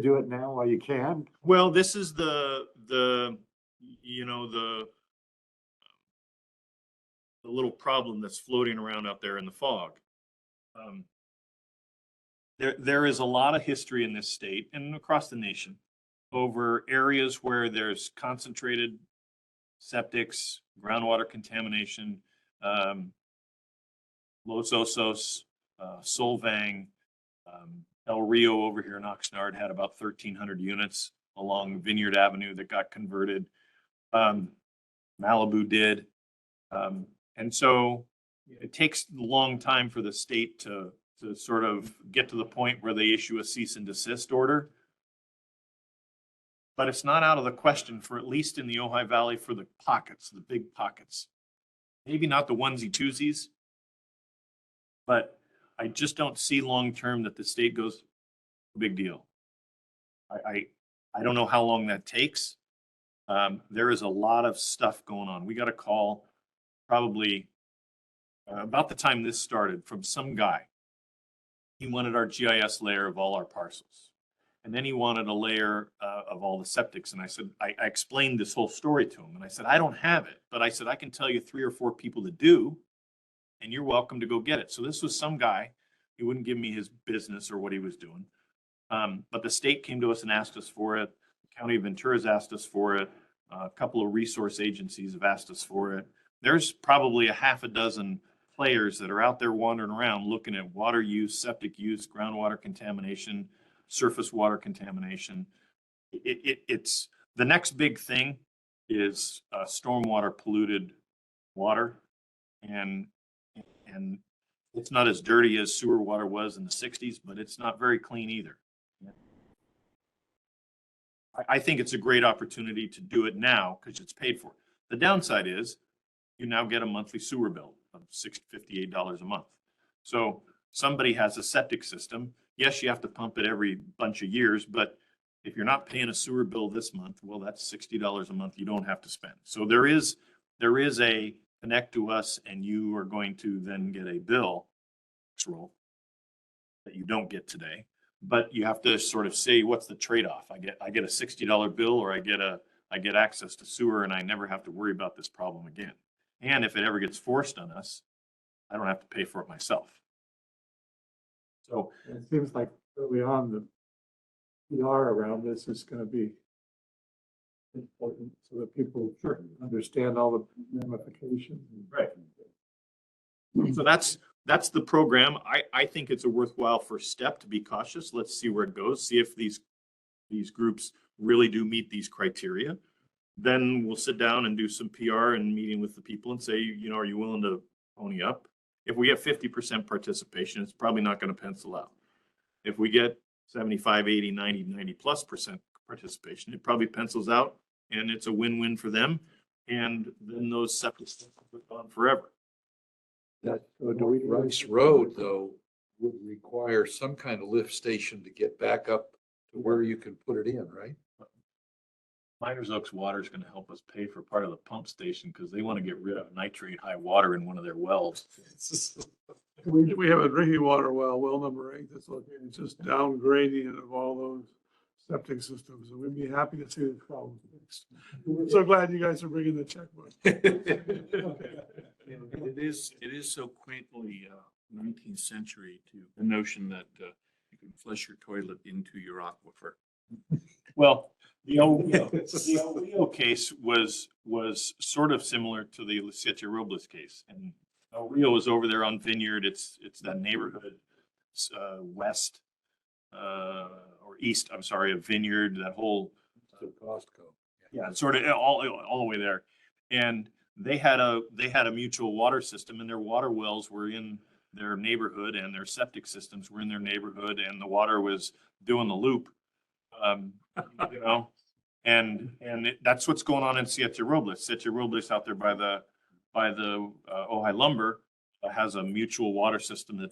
Do it now while you can? Well, this is the little problem that's floating around out there in the fog. There is a lot of history in this state and across the nation over areas where there's concentrated septics, groundwater contamination, Los Osos, Solvang, El Rio over here in Oxnard had about 1,300 units along Vineyard Avenue that got converted. Malibu did. And so it takes a long time for the state to sort of get to the point where they issue a cease and desist order. But it's not out of the question for, at least in the Ojai Valley, for the pockets, the big pockets. Maybe not the onesie twosies, but I just don't see long-term that the state goes, big deal. I don't know how long that takes. There is a lot of stuff going on. We got a call probably about the time this started from some guy. He wanted our GIS layer of all our parcels. And then he wanted a layer of all the septics. And I said, I explained this whole story to him. And I said, I don't have it. But I said, I can tell you 3 or 4 people that do. And you're welcome to go get it. So this was some guy. He wouldn't give me his business or what he was doing. But the state came to us and asked us for it. The County of Ventura's asked us for it. A couple of resource agencies have asked us for it. There's probably a half a dozen players that are out there wandering around looking at water use, septic use, groundwater contamination, surface water contamination. It's the next big thing is stormwater polluted water. And it's not as dirty as sewer water was in the 60s, but it's not very clean either. I think it's a great opportunity to do it now because it's paid for. The downside is you now get a monthly sewer bill of $58 a month. So somebody has a septic system. Yes, you have to pump it every bunch of years, but if you're not paying a sewer bill this month, well, that's $60 a month you don't have to spend. So there is a connect to us, and you are going to then get a bill roll that you don't get today. But you have to sort of say, what's the trade-off? I get a $60 bill, or I get access to sewer, and I never have to worry about this problem again. And if it ever gets forced on us, I don't have to pay for it myself. So It seems like early on, the PR around this is going to be important so that people understand all the ramifications. Right. So that's that's the program. I think it's a worthwhile first step to be cautious. Let's see where it goes. See if these groups really do meet these criteria. Then we'll sit down and do some PR and meeting with the people and say, are you willing to pony up? If we have 50% participation, it's probably not going to pencil out. If we get 75, 80, 90+ % participation, it probably pencils out and it's a win-win for them. And then those septic systems are gone forever. That Rice Road, though, would require some kind of lift station to get back up to where you can put it in, right? Miners Oaks Water is going to help us pay for part of the pump station because they want to get rid of nitrate high water in one of their wells. We have a drinking water well number 8, that's located just down gradient of all those septic systems, and we'd be happy to see the problem fixed. We're so glad you guys are bringing the checkbook. It is so quaintly 19th century to the notion that you can flush your toilet into your aquifer. Well, the OVO case was sort of similar to the Siete Robles case. And Rio is over there on Vineyard. It's that neighborhood west or east, I'm sorry, of Vineyard, that whole Costco. yeah, sort of all the way there. And they had a mutual water system, and their water wells were in their neighborhood and their septic systems were in their neighborhood, and the water was doing the loop. That's what's going on in Siete Robles. Siete Robles out there by the Ojai Lumber has a mutual water system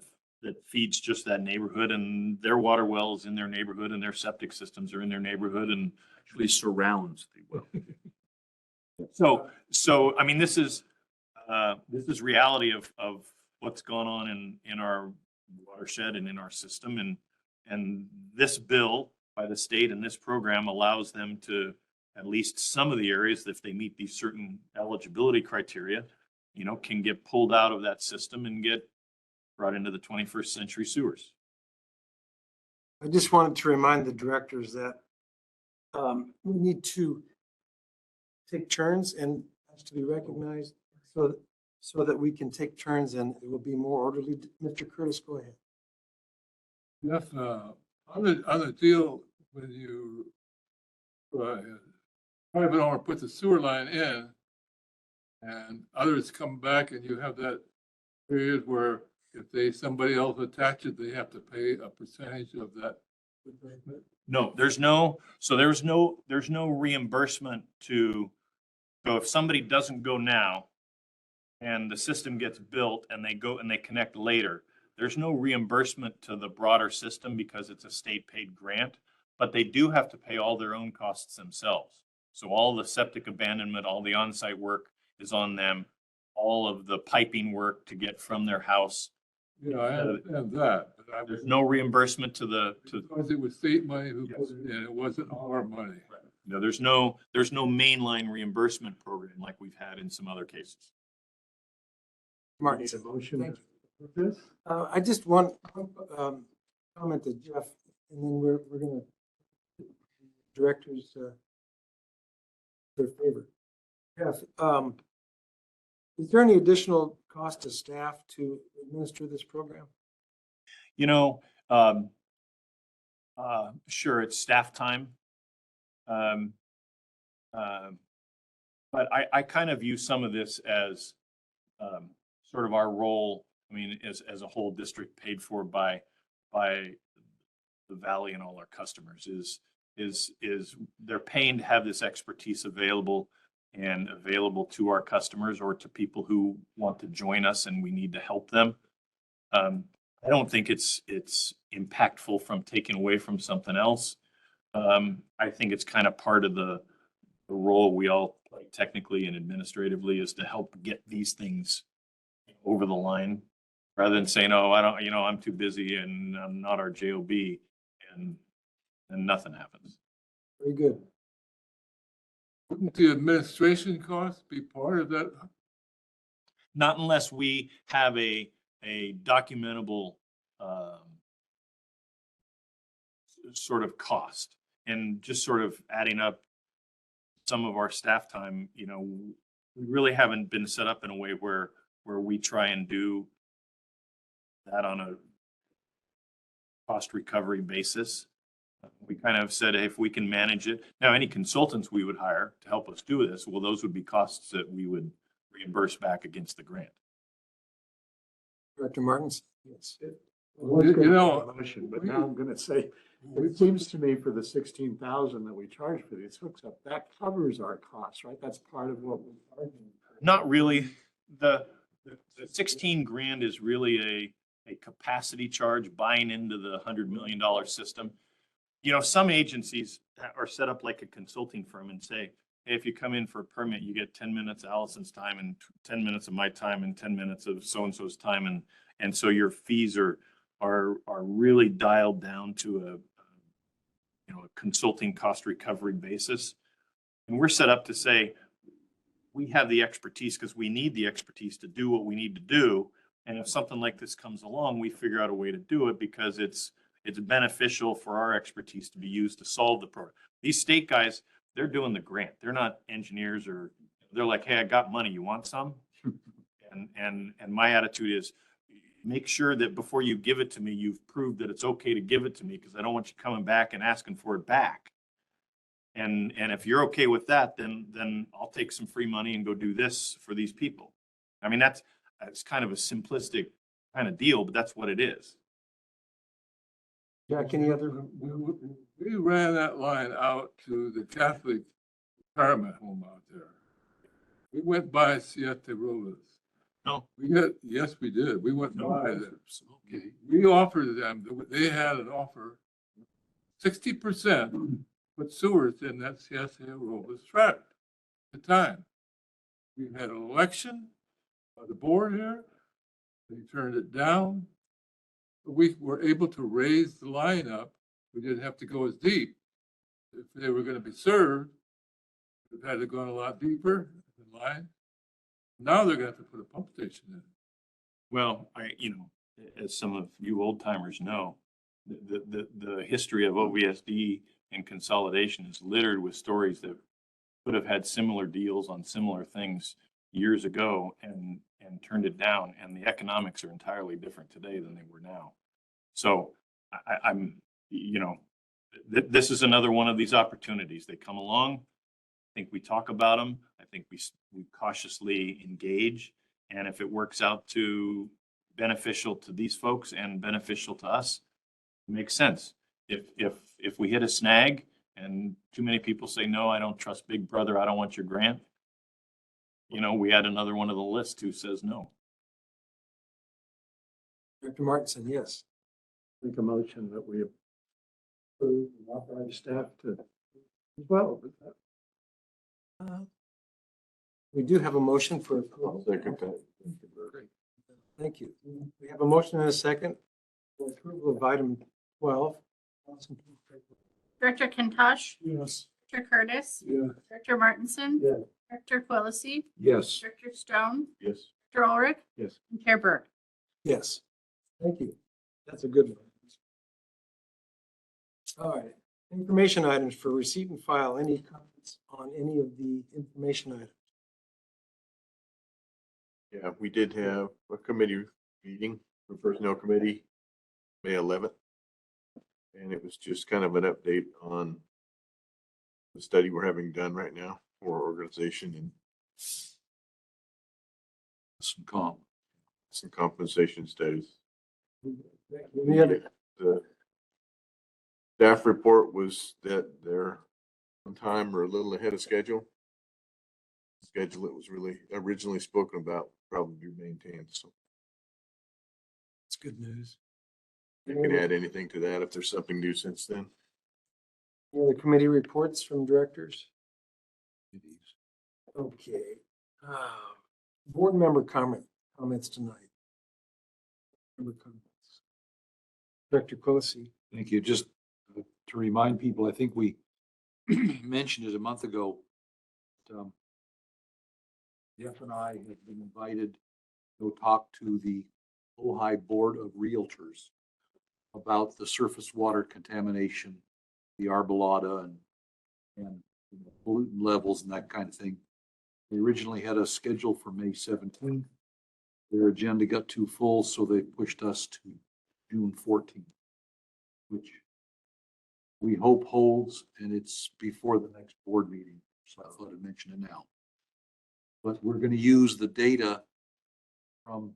that feeds just that neighborhood, and their water wells in their neighborhood and their septic systems are in their neighborhood and Actually surrounds the well. So I mean, this is reality of what's gone on in our watershed and in our system, and this bill by the state and this program allows them to, at least some of the areas, if they meet these certain eligibility criteria, can get pulled out of that system and get brought into the 21st century sewers. I just wanted to remind the directors that we need to take turns and has to be recognized so that we can take turns and it will be more orderly. Mr. Curtis, go ahead. Jeff, on the deal when you private owner put the sewer line in and others come back and you have that period where if somebody else attaches, they have to pay a percentage of that. No, there's no reimbursement so if somebody doesn't go now and the system gets built and they go and they connect later, there's no reimbursement to the broader system because it's a state paid grant, but they do have to pay all their own costs themselves. So all the septic abandonment, all the on-site work is on them, all of the piping work to get from their house. Yeah, I understand that, but There's no reimbursement because it was state money who put it in, it wasn't our money. No, there's no mainline reimbursement program like we've had in some other cases. Martin, Need a motion thank for this? I just want comment to Jeff, and then we're going to directors their favor. Jeff, is there any additional cost to staff to administer this program? Sure, it's staff time. But I kind of view some of this as sort of our role. I mean, as a whole district paid for by the valley and all our customers is they're paying to have this expertise available to our customers or to people who want to join us and we need to help them. I don't think it's impactful from taking away from something else. I think it's kind of part of the role we all play technically and administratively is to help get these things over the line rather than saying, oh, I don't, I'm too busy and I'm not our JOB and nothing happens. Very good. Wouldn't the administration costs be part of that? Not unless we have a documentable sort of cost and just sort of adding up some of our staff time, we really haven't been set up in a way where we try and do that on a cost recovery basis. We kind of said, hey, if we can manage it. Now, any consultants we would hire to help us do this, well, those would be costs that we would reimburse back against the grant. Director Martins? Yes. You know, Motion, but now I'm gonna say, it seems to me for the 16,000 that we charge for these hookups, that covers our costs, right? That's part of what we're charging. Not really. The 16 grand is really a capacity charge buying into the $100 million system. You know, some agencies are set up like a consulting firm and say, hey, if you come in for a permit, you get 10 minutes of Allison's time and 10 minutes of my time and 10 minutes of so-and-so's time. And so your fees are really dialed down to a consulting cost recovery basis. And we're set up to say, we have the expertise because we need the expertise to do what we need to do. And if something like this comes along, we figure out a way to do it because it's beneficial for our expertise to be used to solve the problem. These state guys, they're doing the grant. They're not engineers, or they're like, hey, I got money. You want some? And my attitude is, make sure that before you give it to me, you've proved that it's okay to give it to me, because I don't want you coming back and asking for it back. And if you're okay with that, then I'll take some free money and go do this for these people. I mean, that's kind of a simplistic kind of deal, but that's what it is. Jack, any other? we ran that line out to the Catholic retirement home out there. We went by Siete Robles. No. Yes, we did. We went by them. Okay. We offered them, they had an offer, 60% put sewers in that Siete Robles tract at the time. We had an election by the board here. They turned it down. We were able to raise the line up. We didn't have to go as deep. If they were going to be served, we'd had to go a lot deeper in the line. Now they're going to have to put a pump station in. Well, as some of you old timers know, the history of OVSD and consolidation is littered with stories that could have had similar deals on similar things years ago and turned it down. And the economics are entirely different today than they were now. So this is another one of these opportunities. They come along. I think we talk about them. I think we cautiously engage. And if it works out to beneficial to these folks and beneficial to us, it makes sense. If we hit a snag and too many people say, no, I don't trust Big Brother, I don't want your grant, we add another one of the list who says no. Director Martinson, yes. Make a motion that we approve and authorize staff to, well, We do have a motion for I'll approval. second that. Thank you. We have a motion and a second for approval of item 12. Director Kintosh, Yes. Director Curtis, Yeah. Director Martinson, Yeah. Director Quillisi, Yes. Director Stone, Yes. Director Ulrich, yes. and Chair Berg. Yes. Thank you. That's a good one. All right. Information items for receipt and file. Any comments on any of the information items? Yeah, we did have a committee meeting for Personnel Committee, May 11th. And it was just kind of an update on the study we're having done right now for our organization and some compensation studies. Any other? The staff report was that they're on time or a little ahead of schedule. Schedule that was really originally spoken about probably be maintained, so It's good news. you can add anything to that if there's something new since then. Any other committee reports from directors? Okay. Board member comments tonight. Member comments. Director Quillisi. Thank you. Just to remind people, I think we mentioned it a month ago. Jeff and I have been invited to go talk to the Ojai Board of Realtors about the surface water contamination, the arbolata and pollutant levels and that kind of thing. We originally had a schedule for May 17th. Their agenda got too full, so they pushed us to June 14th, which we hope holds, and it's before the next board meeting. So I thought I'd mention it now. But we're going to use the data from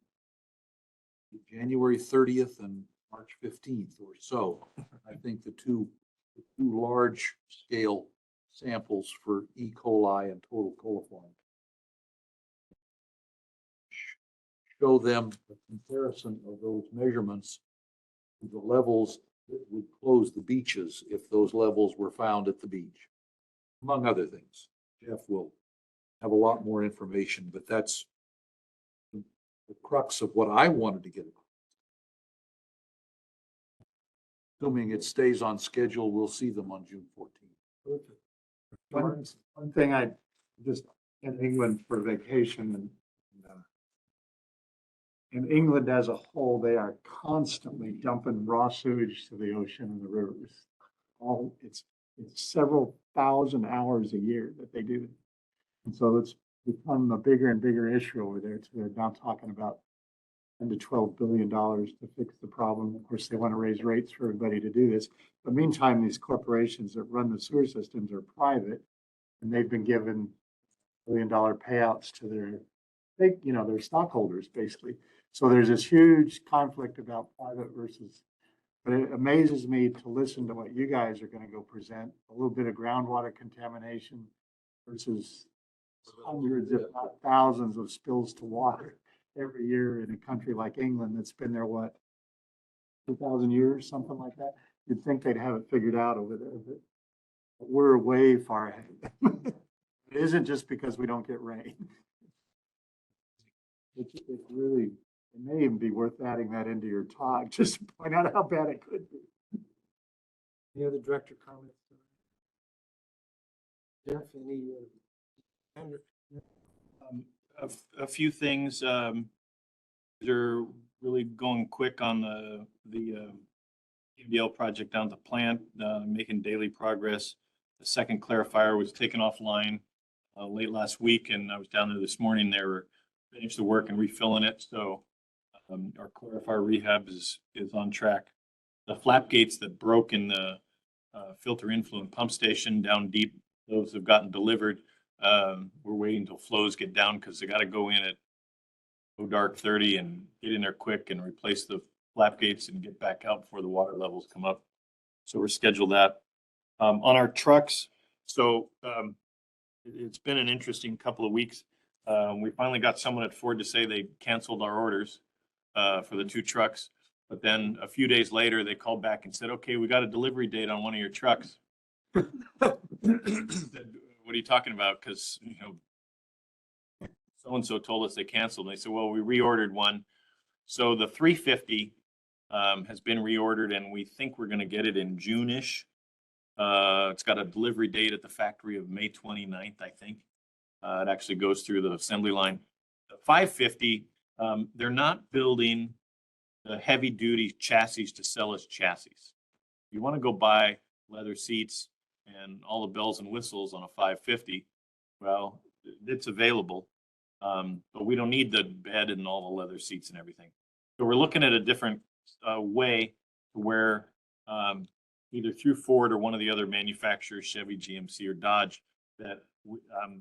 January 30th and March 15th or so. I think the two large scale samples for E. coli and total coliform show them the comparison of those measurements to the levels that would close the beaches if those levels were found at the beach, among other things. Jeff will have a lot more information, but that's the crux of what I wanted to get across. Assuming it stays on schedule, we'll see them on June 14th. One thing I just in England for vacation and in England as a whole, they are constantly dumping raw sewage to the ocean and the rivers. It's several thousand hours a year that they do. And so it's become a bigger and bigger issue over there. They're now talking about $10 to $12 billion to fix the problem. Of course, they want to raise rates for everybody to do this. But meantime, these corporations that run the sewer systems are private, and they've been given $1 billion payouts to their stockholders, basically. So there's this huge conflict about private versus, but it amazes me to listen to what you guys are going to go present, a little bit of groundwater contamination versus hundreds, if not thousands of spills to water every year in a country like England that's been there, what, 2,000 years, something like that. You'd think they'd have it figured out over there, but we're way far ahead. It isn't just because we don't get rain. It's really, it may even be worth adding that into your talk, just to point out how bad it could be. Any other director comments? Jeff, any? A few things. They're really going quick on the PDL project down at the plant, making daily progress. The second clarifier was taken offline late last week, and I was down there this morning. They were finished the work and refilling it. So our clarifier rehab is on track. The flap gates that broke in the filter influent pump station down deep, those have gotten delivered. We're waiting until flows get down because they got to go in at dark 30 and get in there quick and replace the flap gates and get back out before the water levels come up. So we're scheduled that. On our trucks, so it's been an interesting couple of weeks. We finally got someone at Ford to say they canceled our orders for the 2 trucks. But then a few days later, they called back and said, okay, we got a delivery date on one of your trucks. Said, what are you talking about? Because, so-and-so told us they canceled. And they said, well, we reordered one. So the 350 has been reordered, and we think we're going to get it in June-ish. It's got a delivery date at the factory of May 29th, I think. It actually goes through the assembly line. The 550, they're not building the heavy-duty chassis to sell as chassis. You want to go buy leather seats and all the bells and whistles on a 550, well, it's available. But we don't need the bed and all the leather seats and everything. So we're looking at a different way to where either through Ford or one of the other manufacturers, Chevy, GMC, or Dodge, that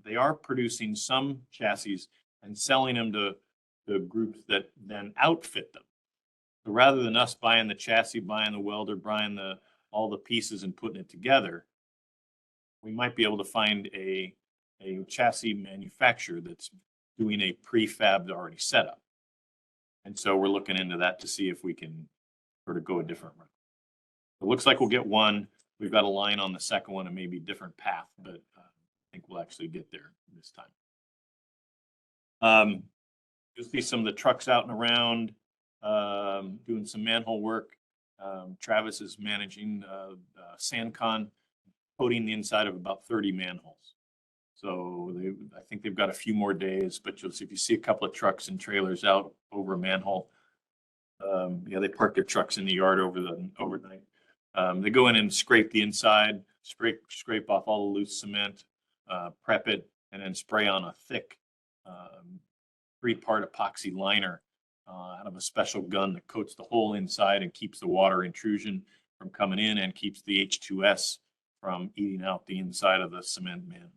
they are producing some chassis and selling them to the groups that then outfit them. So rather than us buying the chassis, buying the welder, buying all the pieces and putting it together, we might be able to find a chassis manufacturer that's doing a prefab already set up. And so we're looking into that to see if we can sort of go a different route. It looks like we'll get one. We've got a line on the second one and maybe a different path, but I think we'll actually get there this time. You'll see some of the trucks out and around doing some manhole work. Travis is managing SandCon, coating the inside of about 30 manholes. So I think they've got a few more days, but you'll see if you see a couple of trucks and trailers out over a manhole. They park their trucks in the yard overnight. They go in and scrape the inside, scrape off all the loose cement, prep it, and then spray on a thick 3-part epoxy liner out of a special gun that coats the whole inside and keeps the water intrusion from coming in and keeps the H2S from eating out the inside of the cement manhole.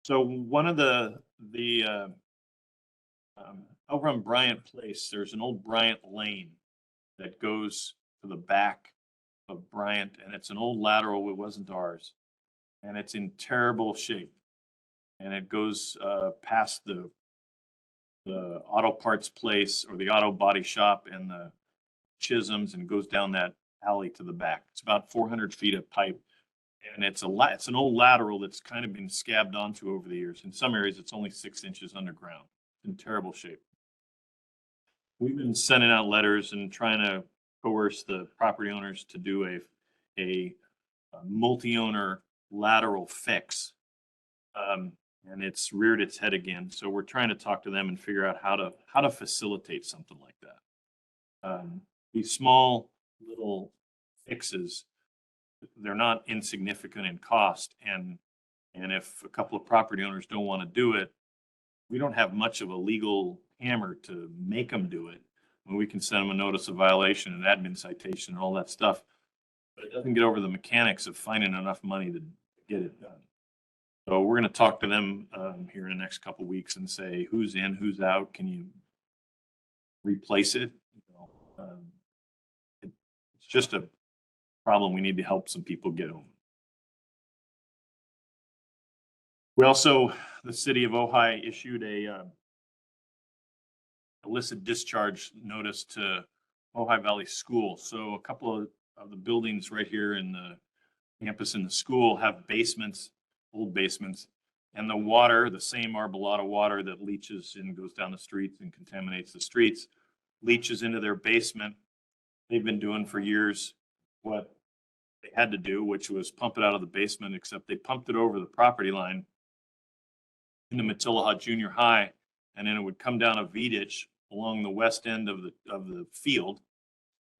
So one of the over on Bryant Place, there's an old Bryant Lane that goes to the back of Bryant, and it's an old lateral. It wasn't ours, and it's in terrible shape. And it goes past the auto parts place or the auto body shop and the Chisholms, and goes down that alley to the back. It's about 400 feet of pipe, and it's an old lateral that's kind of been scabbed onto over the years. In some areas, it's only 6 inches underground. It's in terrible shape. We've been sending out letters and trying to coerce the property owners to do a multi-owner lateral fix. And it's reared its head again. So we're trying to talk to them and figure out how to facilitate something like that. These small little fixes, they're not insignificant in cost. And if a couple of property owners don't want to do it, we don't have much of a legal hammer to make them do it. And we can send them a notice of violation, an admin citation, and all that stuff. But it doesn't get over the mechanics of finding enough money to get it done. So we're going to talk to them here in the next couple of weeks and say, who's in, who's out? Can you replace it? It's just a problem we need to help some people get over. We also, the city of Ojai issued a illicit discharge notice to Ojai Valley School. So a couple of the buildings right here in the campus and the school have basements, old basements, and the water, the same Arbolata water that leaches and goes down the streets and contaminates the streets, leaches into their basement. They've been doing for years what they had to do, which was pump it out of the basement, except they pumped it over the property line into Matilaha Junior High, and then it would come down a V-ditch along the west end of the field,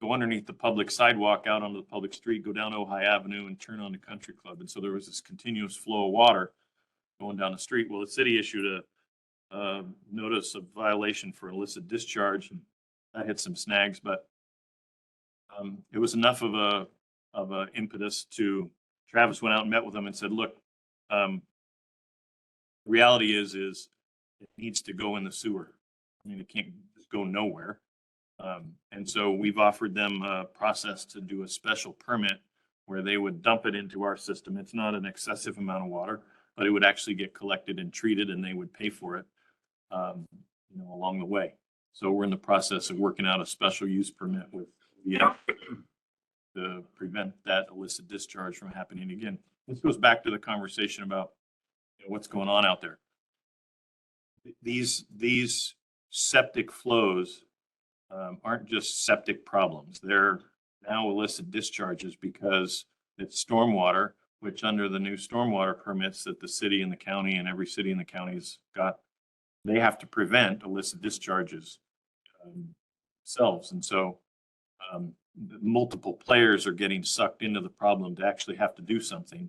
go underneath the public sidewalk out onto the public street, go down Ojai Avenue and turn on the country club. And so there was this continuous flow of water going down the street. Well, the city issued a notice of violation for illicit discharge, and that hit some snags, but it was enough of a impetus to, Travis went out and met with them and said, look, the reality is it needs to go in the sewer. I mean, it can't just go nowhere. And so we've offered them a process to do a special permit where they would dump it into our system. It's not an excessive amount of water, but it would actually get collected and treated, and they would pay for it, along the way. So we're in the process of working out a special use permit with to prevent that illicit discharge from happening again. This goes back to the conversation about what's going on out there. These septic flows aren't just septic problems. They're now illicit discharges because it's stormwater, which under the new stormwater permits that the city and the county and every city in the county's got, they have to prevent illicit discharges themselves. And so multiple players are getting sucked into the problem to actually have to do something.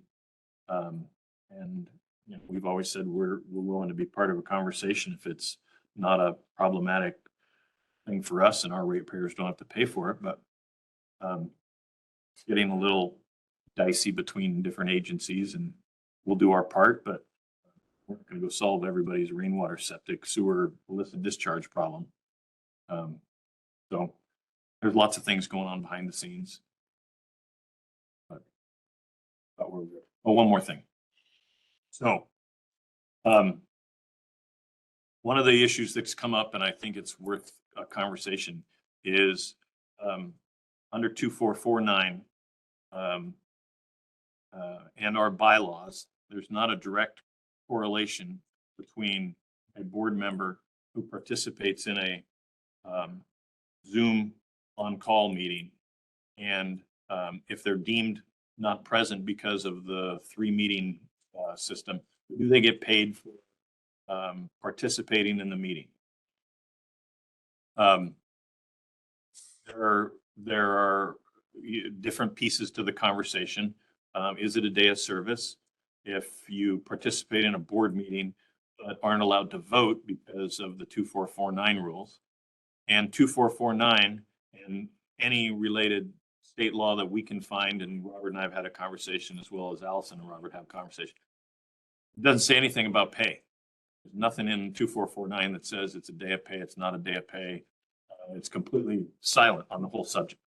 And we've always said we're willing to be part of a conversation if it's not a problematic thing for us and our ratepayers don't have to pay for it. But it's getting a little dicey between different agencies, and we'll do our part, but we're not going to go solve everybody's rainwater, septic, sewer, illicit discharge problem. So there's lots of things going on behind the scenes. But one more thing. So one of the issues that's come up, and I think it's worth a conversation, is under 2449 and our bylaws, there's not a direct correlation between a board member who participates in a Zoom on-call meeting and if they're deemed not present because of the 3-meeting system, do they get paid for participating in the meeting? There are different pieces to the conversation. Is it a day of service? If you participate in a board meeting but aren't allowed to vote because of the 2449 rules. And 2449 and any related state law that we can find, and Robert and I have had a conversation, as well as Allison and Robert have a conversation. It doesn't say anything about pay. There's nothing in 2449 that says it's a day of pay, it's not a day of pay. It's completely silent on the whole subject.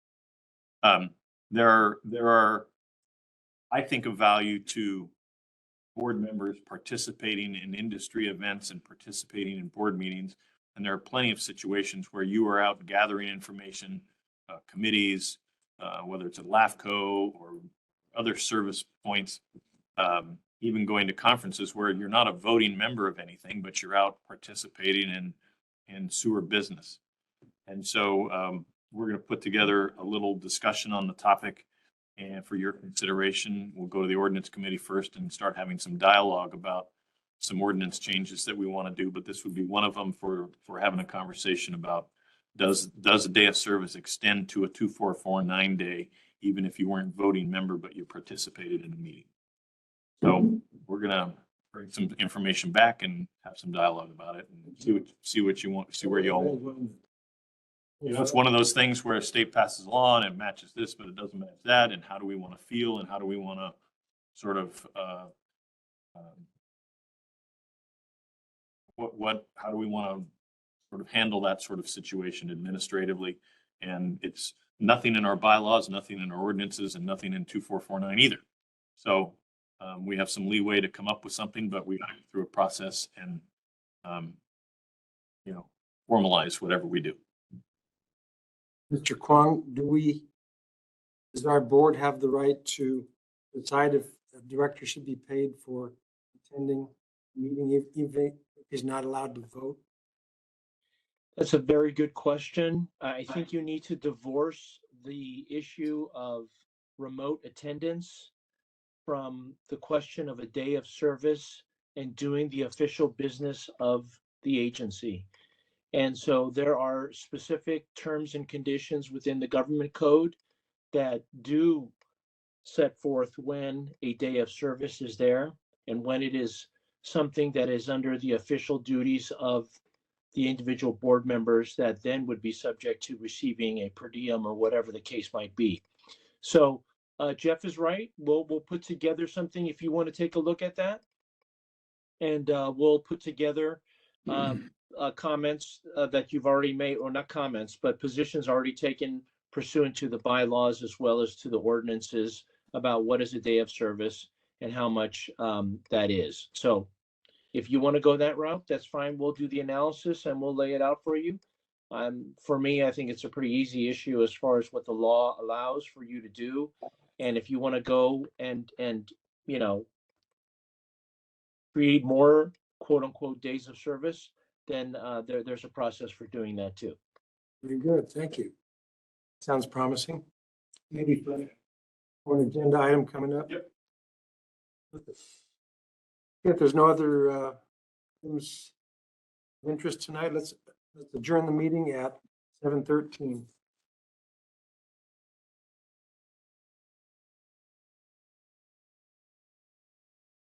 There are, I think, of value to board members participating in industry events and participating in board meetings. And there are plenty of situations where you are out gathering information, committees, whether it's at LAFCO or other service points, even going to conferences where you're not a voting member of anything, but you're out participating in sewer business. And so we're going to put together a little discussion on the topic. And for your consideration, we'll go to the ordinance committee first and start having some dialogue about some ordinance changes that we want to do. But this would be one of them for having a conversation about does a day of service extend to a 2449 day, even if you weren't voting member, but you participated in the meeting. So we're going to bring some information back and have some dialogue about it and see what you want, see where you all want. You know, it's one of those things where a state passes a law and it matches this, but it doesn't match that. And how do we want to feel? And how do we want to sort of, how do we want to sort of handle that sort of situation administratively? And it's nothing in our bylaws, nothing in our ordinances, and nothing in 2449 either. So we have some leeway to come up with something, but we go through a process and, you know, formalize whatever we do. Mr. Kwong, does our board have the right to decide if a director should be paid for attending a meeting even if he's not allowed to vote? That's a very good question. I think you need to divorce the issue of remote attendance from the question of a day of service and doing the official business of the agency. And so there are specific terms and conditions within the government code that do set forth when a day of service is there and when it is something that is under the official duties of the individual board members that then would be subject to receiving a per diem or whatever the case might be. So Jeff is right. We'll put together something if you want to take a look at that. And we'll put together comments that you've already made, or not comments, but positions already taken pursuant to the bylaws as well as to the ordinances about what is a day of service and how much that is. So if you want to go that route, that's fine. We'll do the analysis and we'll lay it out for you. For me, I think it's a pretty easy issue as far as what the law allows for you to do. And if you want to go and you know, create more quote unquote days of service, then there's a process for doing that too. Very good, thank you. Sounds promising. Maybe for an agenda item coming up. Yep. If there's no other items of interest tonight, let's adjourn the meeting at 7:13.